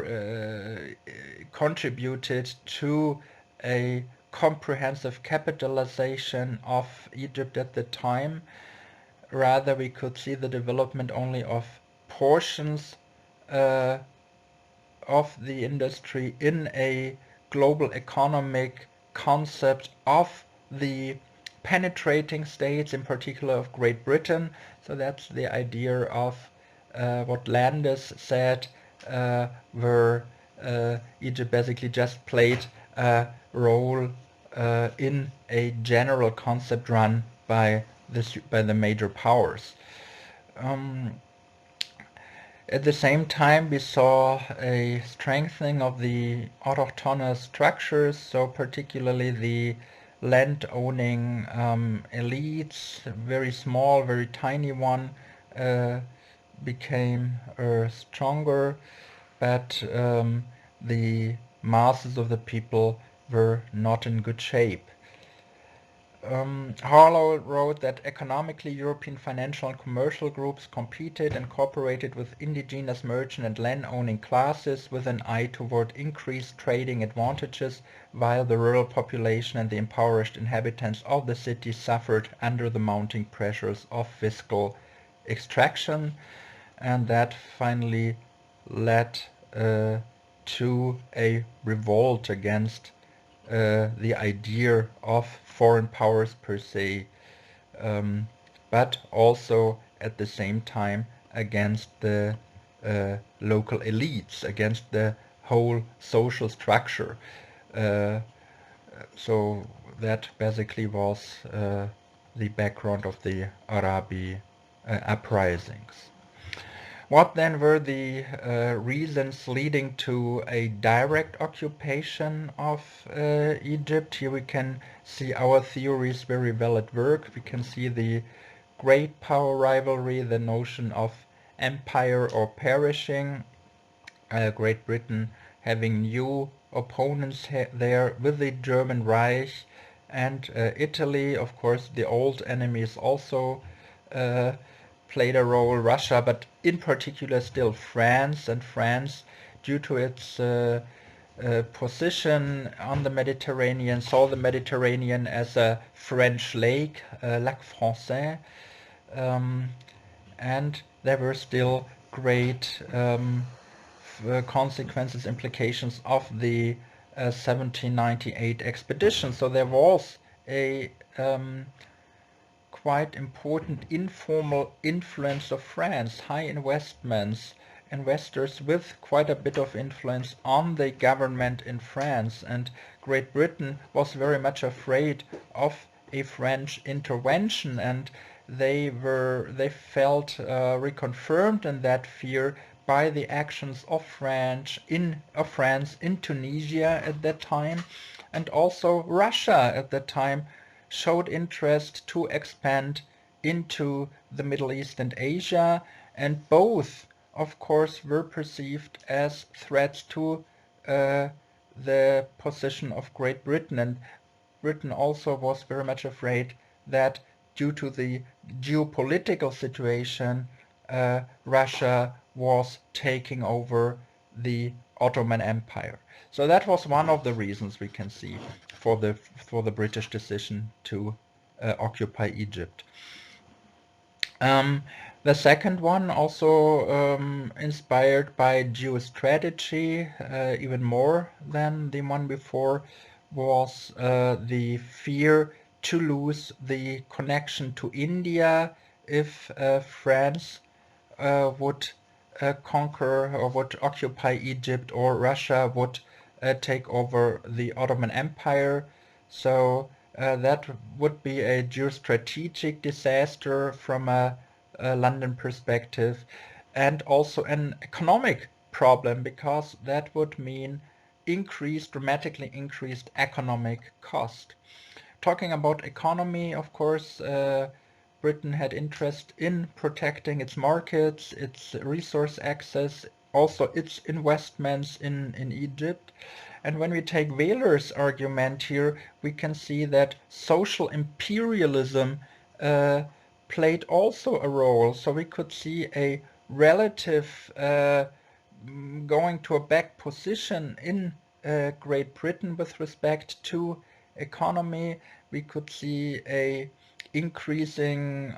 contributed to a comprehensive capitalization of Egypt at the time. Rather, we could see the development only of portions of the industry in a global economic concept of the penetrating states, in particular of Great Britain. So that's the idea of what Landis said, where Egypt basically just played a role in a general concept run by the major powers. At the same time, we saw a strengthening of the autochthonous structures, so particularly the land-owning elites, very small, very tiny one, became stronger, but the masses of the people were not in good shape. Harlow wrote that economically European financial and commercial groups competed and cooperated with indigenous merchant and land-owning classes with an eye toward increased trading advantages, while the rural population and the impoverished inhabitants of the cities suffered under the mounting pressures of fiscal extraction, and that finally led to a revolt against the idea of foreign powers per se, but also at the same time against the local elites, against the whole social structure. So that basically was the background of the Arabi uprisings. What then were the reasons leading to a direct occupation of Egypt? Here we can see our theories very well at work. We can see the great power rivalry, the notion of empire or perishing, Great Britain having new opponents there with the German Reich, and Italy, of course, the old enemies also played a role, Russia, but in particular still France, and France, due to its position on the Mediterranean, saw the Mediterranean as a French lake, lac français, and there were still great consequences, implications of the 1798 expedition. So there was a quite important informal influence of France, high investments, investors with quite a bit of influence on the government in France, and Great Britain was very much afraid of a French intervention, and they felt reconfirmed in that fear by the actions of France in Tunisia at that time, and also Russia at that time showed interest to expand into the Middle East and Asia, and both, of course, were perceived as threats to the position of Great Britain, and Britain also was very much afraid that due to the geopolitical situation, Russia was taking over the Ottoman Empire. So that was one of the reasons we can see for the British decision to occupy Egypt. The second one, also inspired by geostrategy, even more than the one before, was the fear to lose the connection to India if France would conquer or would occupy Egypt, or Russia would take over the Ottoman Empire. So that would be a geostrategic disaster from a London perspective, and also an economic problem, because that would mean dramatically increased economic cost. Talking about economy, of course, Britain had interest in protecting its markets, its resource access, also its investments in Egypt. And when we take Wehler's argument here, we can see that social imperialism played also a role. So we could see a relative going to a back position in Great Britain with respect to economy. We could see a increasing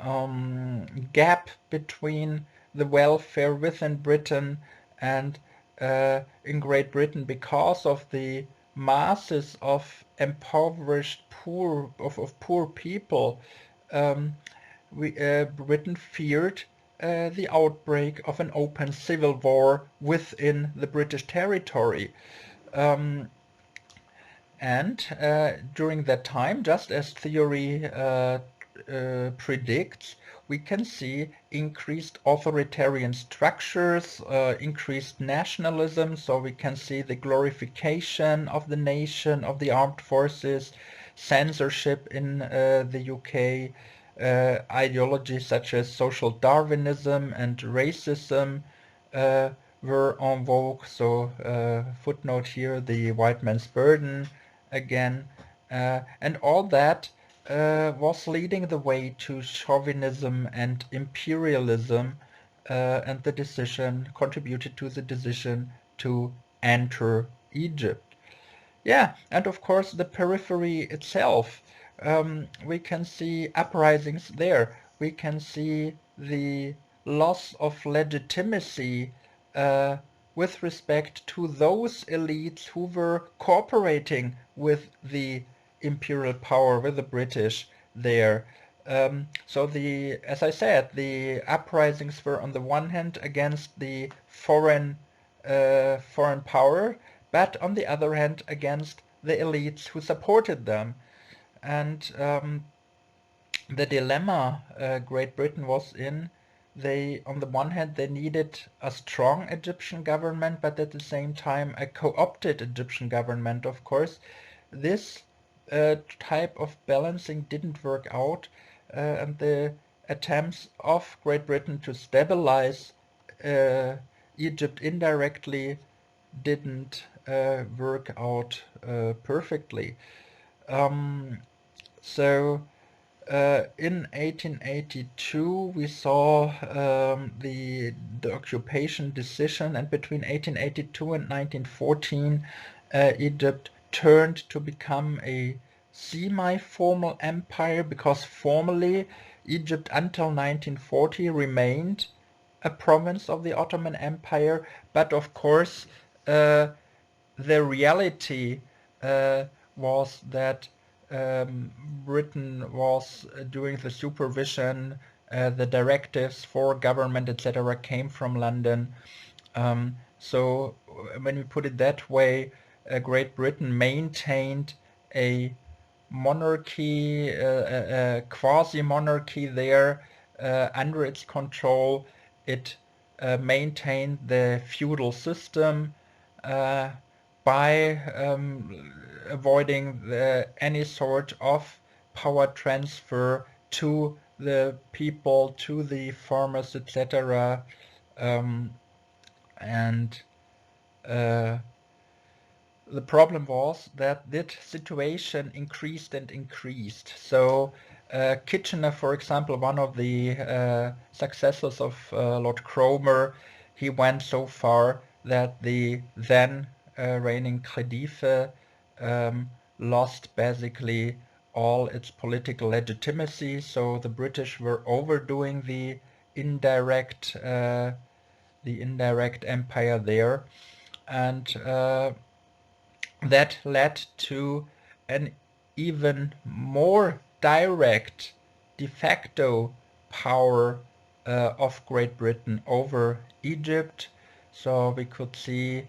gap between the welfare within Britain and in Great Britain, because of the masses of impoverished poor people. Britain feared the outbreak of an open civil war within the British territory. And during that time, just as theory predicts, we can see increased authoritarian structures, increased nationalism, so we can see the glorification of the nation, of the armed forces, censorship in the UK, ideologies such as social Darwinism and racism were en vogue. So footnote here, the white man's burden again, and all that was leading the way to chauvinism and imperialism, and the decision contributed to the decision to enter Egypt. Yeah, and of course the periphery itself. We can see uprisings there. We can see the loss of legitimacy with respect to those elites who were cooperating with the imperial power, with the British there. So as I said, the uprisings were on the one hand against the foreign power, but on the other hand against the elites who supported them. And the dilemma Great Britain was in, on the one hand, they needed a strong Egyptian government, but at the same time a co-opted Egyptian government, of course. This type of balancing didn't work out, and the attempts of Great Britain to stabilize Egypt indirectly didn't work out perfectly. So in 1882 we saw the occupation decision, and between 1882 and 1914 Egypt turned to become a semi-formal empire, because formally Egypt until 1940 remained a province of the Ottoman Empire, but of course the reality was that Britain was doing the supervision, the directives for government, etc., came from London. So when we put it that way, Great Britain maintained a monarchy, a quasi-monarchy there under its control. It maintained the feudal system by avoiding any sort of power transfer to the people, to the farmers, etc. And the problem was that this situation increased and increased. So Kitchener, for example, one of the successors of Lord Cromer, he went so far that the then reigning Khedive lost basically all its political legitimacy. So the British were overdoing the indirect empire there, and that led to an even more direct de facto power of Great Britain over Egypt. So we could see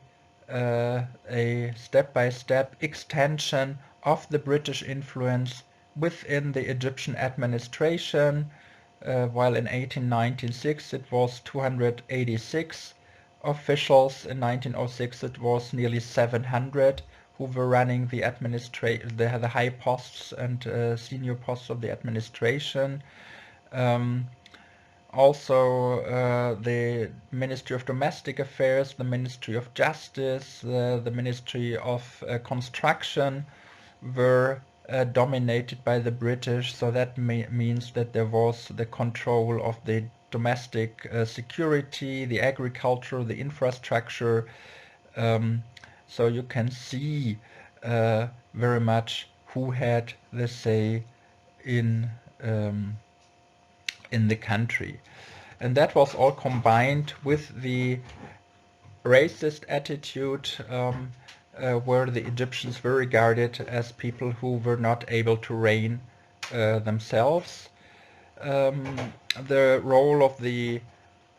a step-by-step extension of the British influence within the Egyptian administration. While in 1896 it was 286 officials, in 1906 it was nearly 700 who were running the the high posts and senior posts of the administration. Also, the Ministry of Domestic Affairs, the Ministry of Justice, the Ministry of Construction were dominated by the British. So that means that there was the control of the domestic security, the agriculture, the infrastructure. So you can see very much who had the say in the country. And that was all combined with the racist attitude where the Egyptians were regarded as people who were not able to reign themselves. The role of the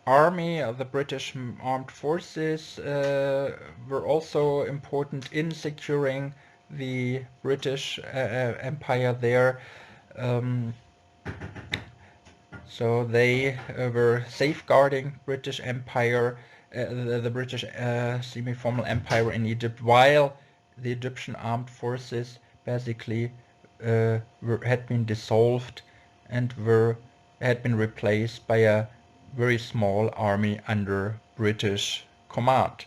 army, of the British armed forces, were also important in securing the British Empire there. So they were safeguarding British Empire, the British semi-formal empire in Egypt, while the Egyptian armed forces basically had been dissolved and had been replaced by a very small army under British command.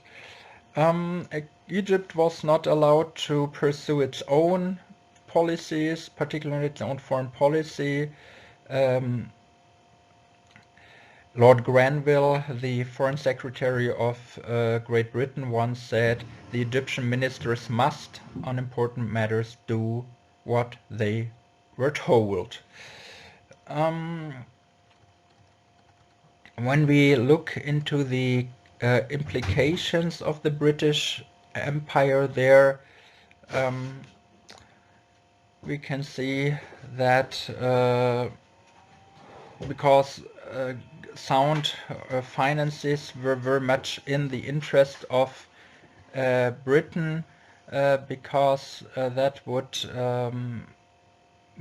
Egypt was not allowed to pursue its own policies, particularly its own foreign policy. Lord Granville, the Foreign Secretary of Great Britain, once said, "The Egyptian ministers must, on important matters, do what they were told." When we look into the implications of the British Empire there, we can see that because sound finances were very much in the interest of Britain, because that would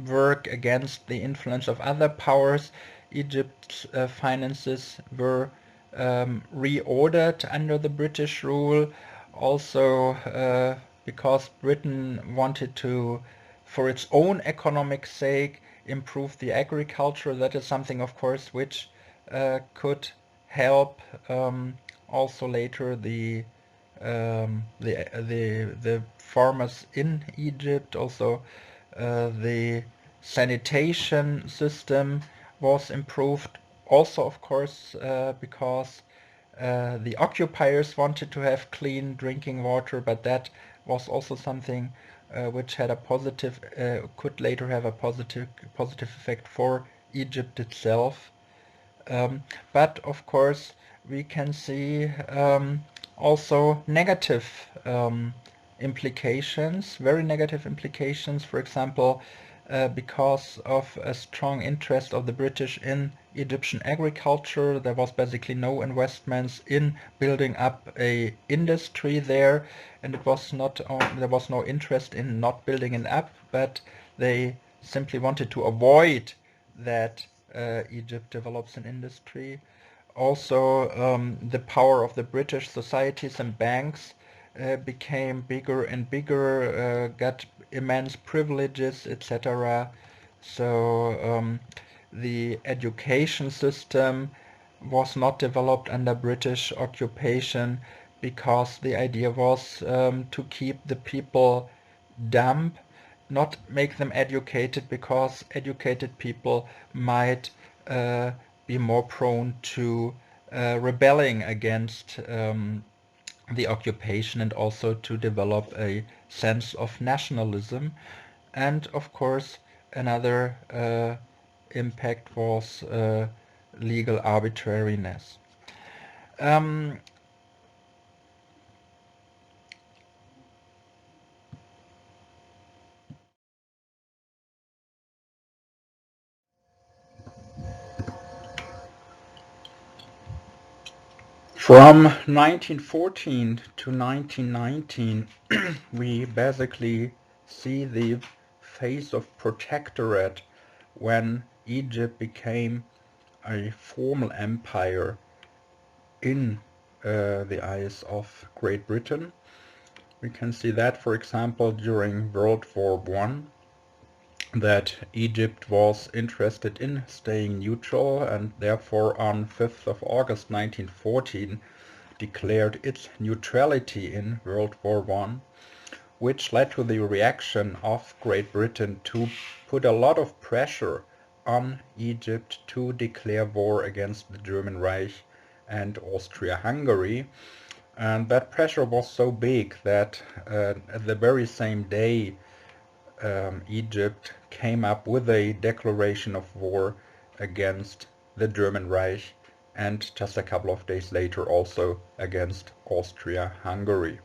work against the influence of other powers. Egypt's finances were reordered under the British rule, also because Britain wanted to, for its own economic sake, improve the agriculture. That is something, of course, which could help also later the farmers in Egypt. Also, the sanitation system was improved. Also, of course, because the occupiers wanted to have clean drinking water, but that was also something which had a positive, could later have a positive effect for Egypt itself. But of course, we can see also negative implications, very negative implications. For example, because of a strong interest of the British in Egyptian agriculture, there was basically no investments in building up a industry there, and it was not there was no interest in not building it up, but they simply wanted to avoid that Egypt develops an industry. Also, the power of the British societies and banks became bigger and bigger, got immense privileges, etc. So the education system was not developed under British occupation because the idea was to keep the people dumb, not make them educated, because educated people might be more prone to rebelling against the occupation, and also to develop a sense of nationalism. And of course, Another impact was legal arbitrariness. Um, From 1914 to 1919, we basically see the phase of protectorate when Egypt became a formal empire in the eyes of Great Britain. We can see that, for example, during World War One, that Egypt was interested in staying neutral and therefore on 5th of August 1914 declared its neutrality in World War One, which led to the reaction of Great Britain to put a lot of pressure on Egypt to declare war against the German Reich and Austria-Hungary. And that pressure was so big that at the very same day Egypt came up with a declaration of war against the German Reich and just a couple of days later also against Austria-Hungary.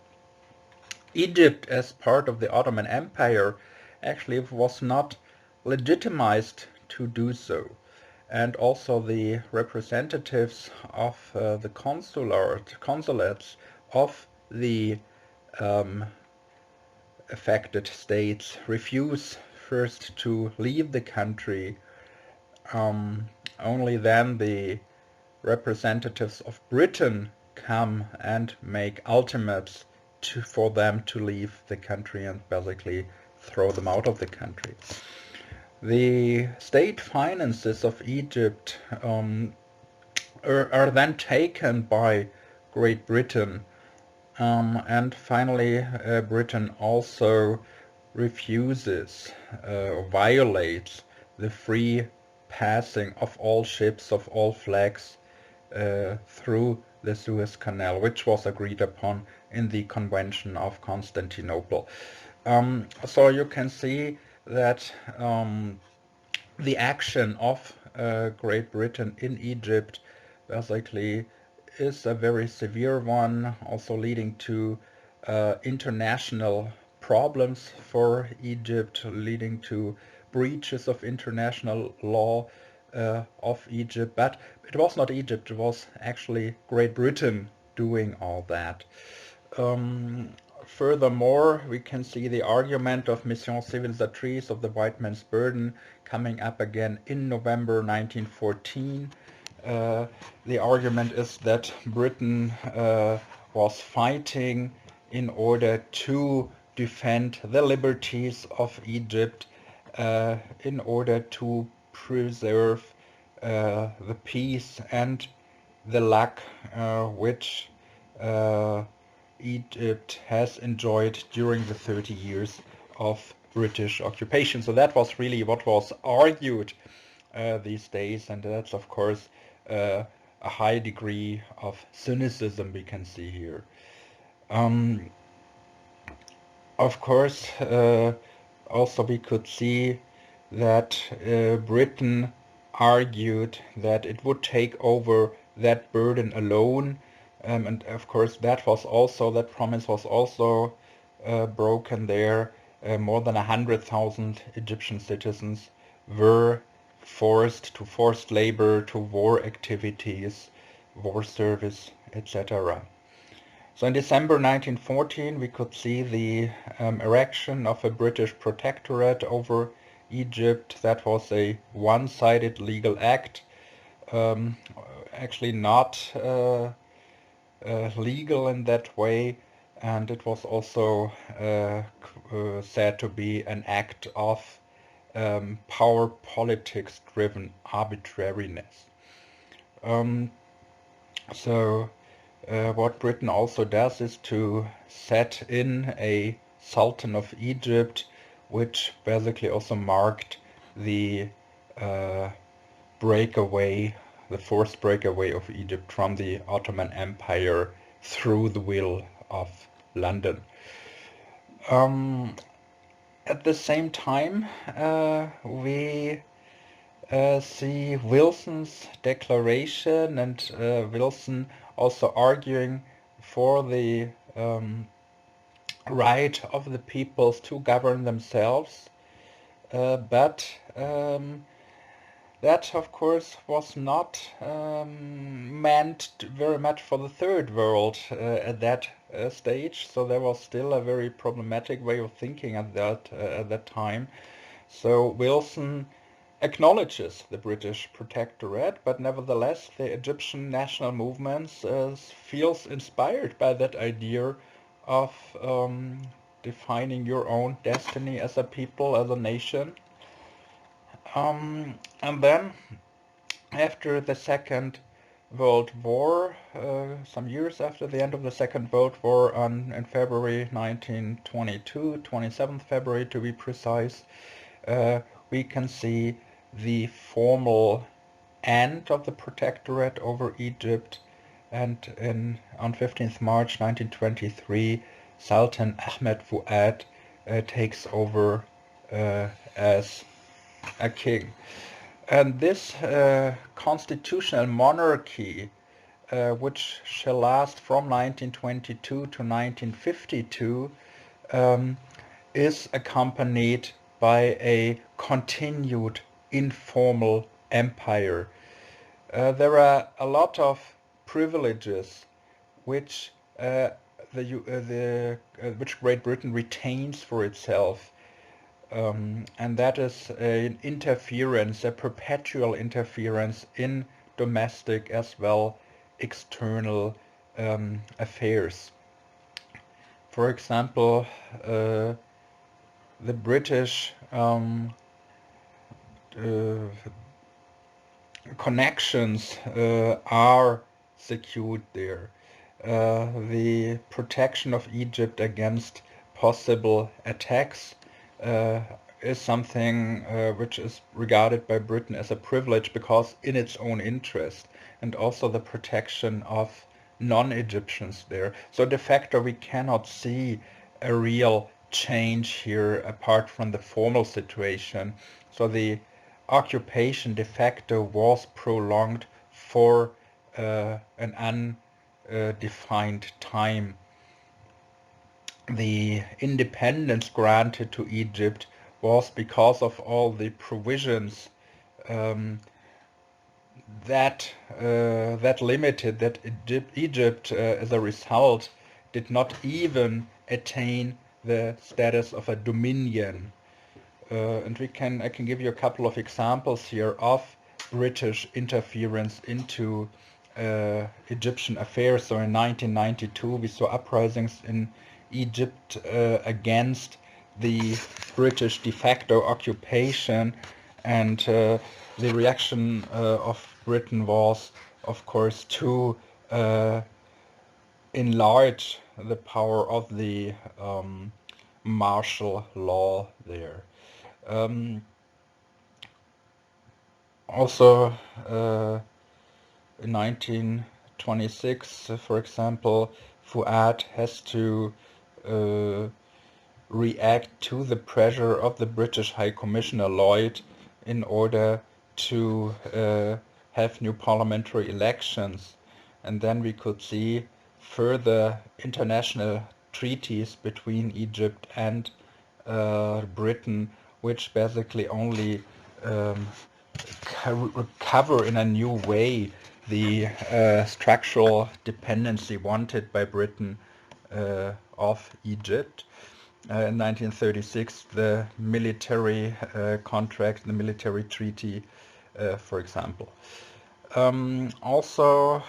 Egypt, as part of the Ottoman Empire, actually was not legitimized to do so. And also the representatives of the consulates of the affected states refuse first to leave the country. Only then the representatives of Britain come and make ultimates for them to leave the country and basically throw them out of the country. The state finances of Egypt are then taken by Great Britain. And finally, Britain also refuses or violates the free passing of all ships of all flags through the Suez Canal, which was agreed upon in the Convention of Constantinople. So you can see that the action of Great Britain in Egypt basically is a very severe one, also leading to international problems for Egypt, leading to breaches of international law of Egypt. But it was not Egypt, it was actually Great Britain doing all that. Um, Furthermore, we can see the argument of Mission Civilisatrice of the white man's burden coming up again in November 1914. The argument is that Britain was fighting in order to defend the liberties of Egypt, in order to preserve the peace and the luck which Egypt has enjoyed during the 30 years of British occupation. So that was really what was argued these days, and that's of course a high degree of cynicism we can see here. Of course, also we could see that Britain argued that it would take over that burden alone, and of course that promise was also broken there. More than 100,000 Egyptian citizens were forced to forced labor, to war activities, war service, etc. So in December 1914 we could see the erection of a British protectorate over Egypt. That was a one-sided legal act, um, actually not legal in that way, and it was also said to be an act of power politics driven arbitrariness. Um, so what Britain also does is to set in a Sultan of Egypt, which basically also marked the uh, breakaway, the forced breakaway of Egypt from the Ottoman Empire through the will of London. Um, At the same time, we see Wilson's declaration and Wilson also arguing for the right of the peoples to govern themselves, but that, of course, was not meant very much for the third world at that stage. So there was still a very problematic way of thinking at that time. So Wilson acknowledges the British protectorate, but nevertheless the Egyptian national movements feels inspired by that idea of defining your own destiny as a people, as a nation. And then after the Second World War, some years after the end of the Second World War, in February 1922, 27th February to be precise, we can see the formal end of the protectorate over Egypt, and on 15th March 1923, Sultan Ahmed Fuad takes over as a king. And this constitutional monarchy, which shall last from 1922 to 1952, is accompanied by a continued informal empire. There are a lot of privileges which which Great Britain retains for itself. And that is an interference, a perpetual interference in domestic as well external affairs. For example, the British connections are secured there. The protection of Egypt against possible attacks is something which is regarded by Britain as a privilege because in its own interest, and also the protection of non-Egyptians there. So de facto we cannot see a real change here apart from the formal situation. So the occupation de facto was prolonged for an undefined time. The independence granted to Egypt was because of all the provisions that limited that Egypt as a result did not even attain the status of a dominion. And I can give you a couple of examples here of British interference into Egyptian affairs. So in 1992 we saw uprisings in Egypt against the British de facto occupation, and the reaction of Britain was, of course, to enlarge the power of the martial law there. Also, in 1926, for example, Fuad has to react to the pressure of the British High Commissioner Lloyd in order to have new parliamentary elections. And then we could see further international treaties between Egypt and Britain, which basically only cover in a new way the structural dependency wanted by Britain of Egypt. In 1936, the military contract, the military treaty, for example. Also,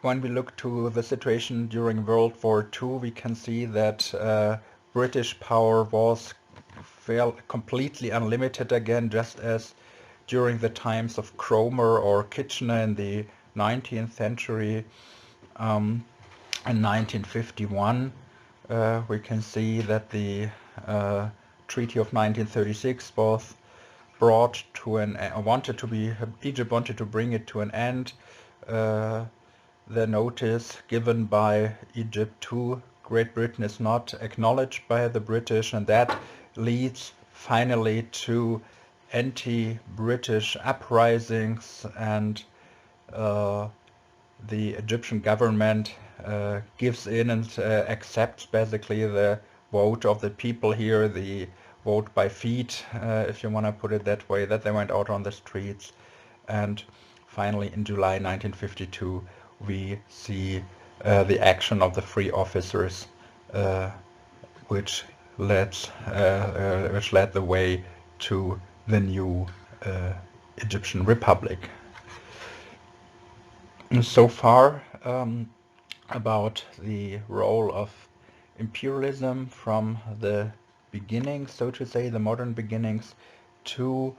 when we look to the situation during World War II, we can see that British power was completely unlimited again, just as during the times of Cromer or Kitchener in the 19th century. In 1951, we can see that the Treaty of 1936 was brought to Egypt wanted to bring it to an end. The notice given by Egypt to Great Britain is not acknowledged by the British, and that leads finally to anti-British uprisings, and the Egyptian government gives in and accepts basically the vote of the people here, the vote by feet, if you want to put it that way, that they went out on the streets. And finally in July 1952 we see the action of the free officers, which led the way to the new Egyptian Republic. And so far about the role of imperialism from the beginning, so to say, the modern beginnings, to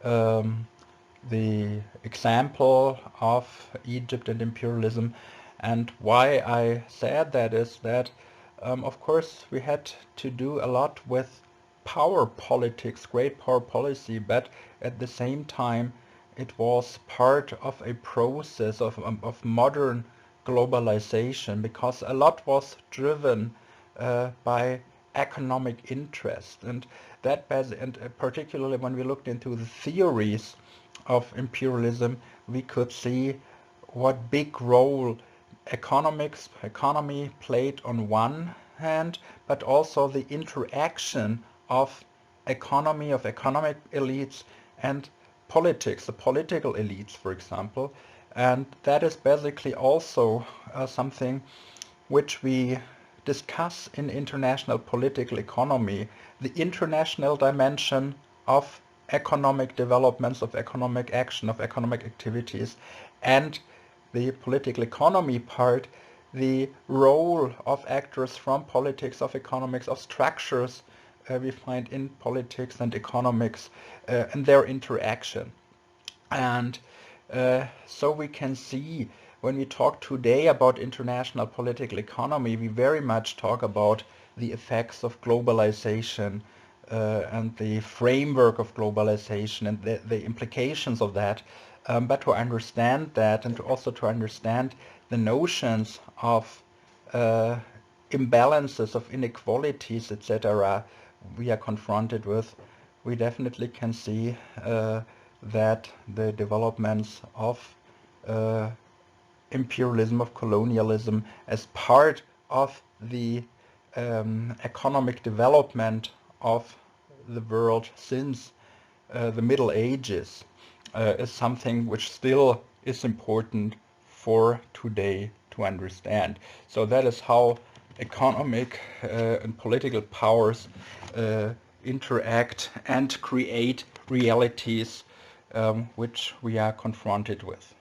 the example of Egypt and imperialism. And why I said that is that of course we had to do a lot with power politics, great power policy, but at the same time it was part of a process of modern globalization, because a lot was driven by economic interest, and that particularly when we looked into the theories of imperialism, we could see what big role economy played on one hand, but also the interaction of economic elites and politics, the political elites, for example. And that is basically also something which we discuss in international political economy, the international dimension of economic developments, of economic action, of economic activities, and the political economy part, the role of actors from politics, of economics, of structures we find in politics and economics, and their interaction. And so we can see when we talk today about international political economy, we very much talk about the effects of globalization and the framework of globalization and the implications of that. But to understand that, and also to understand the notions of imbalances, of inequalities, etc., we are confronted with, we definitely can see that the developments of imperialism, of colonialism, as part of the economic development of the world since the Middle Ages, is something which still is important for today to understand. So that is how economic and political powers interact and create realities which we are confronted with.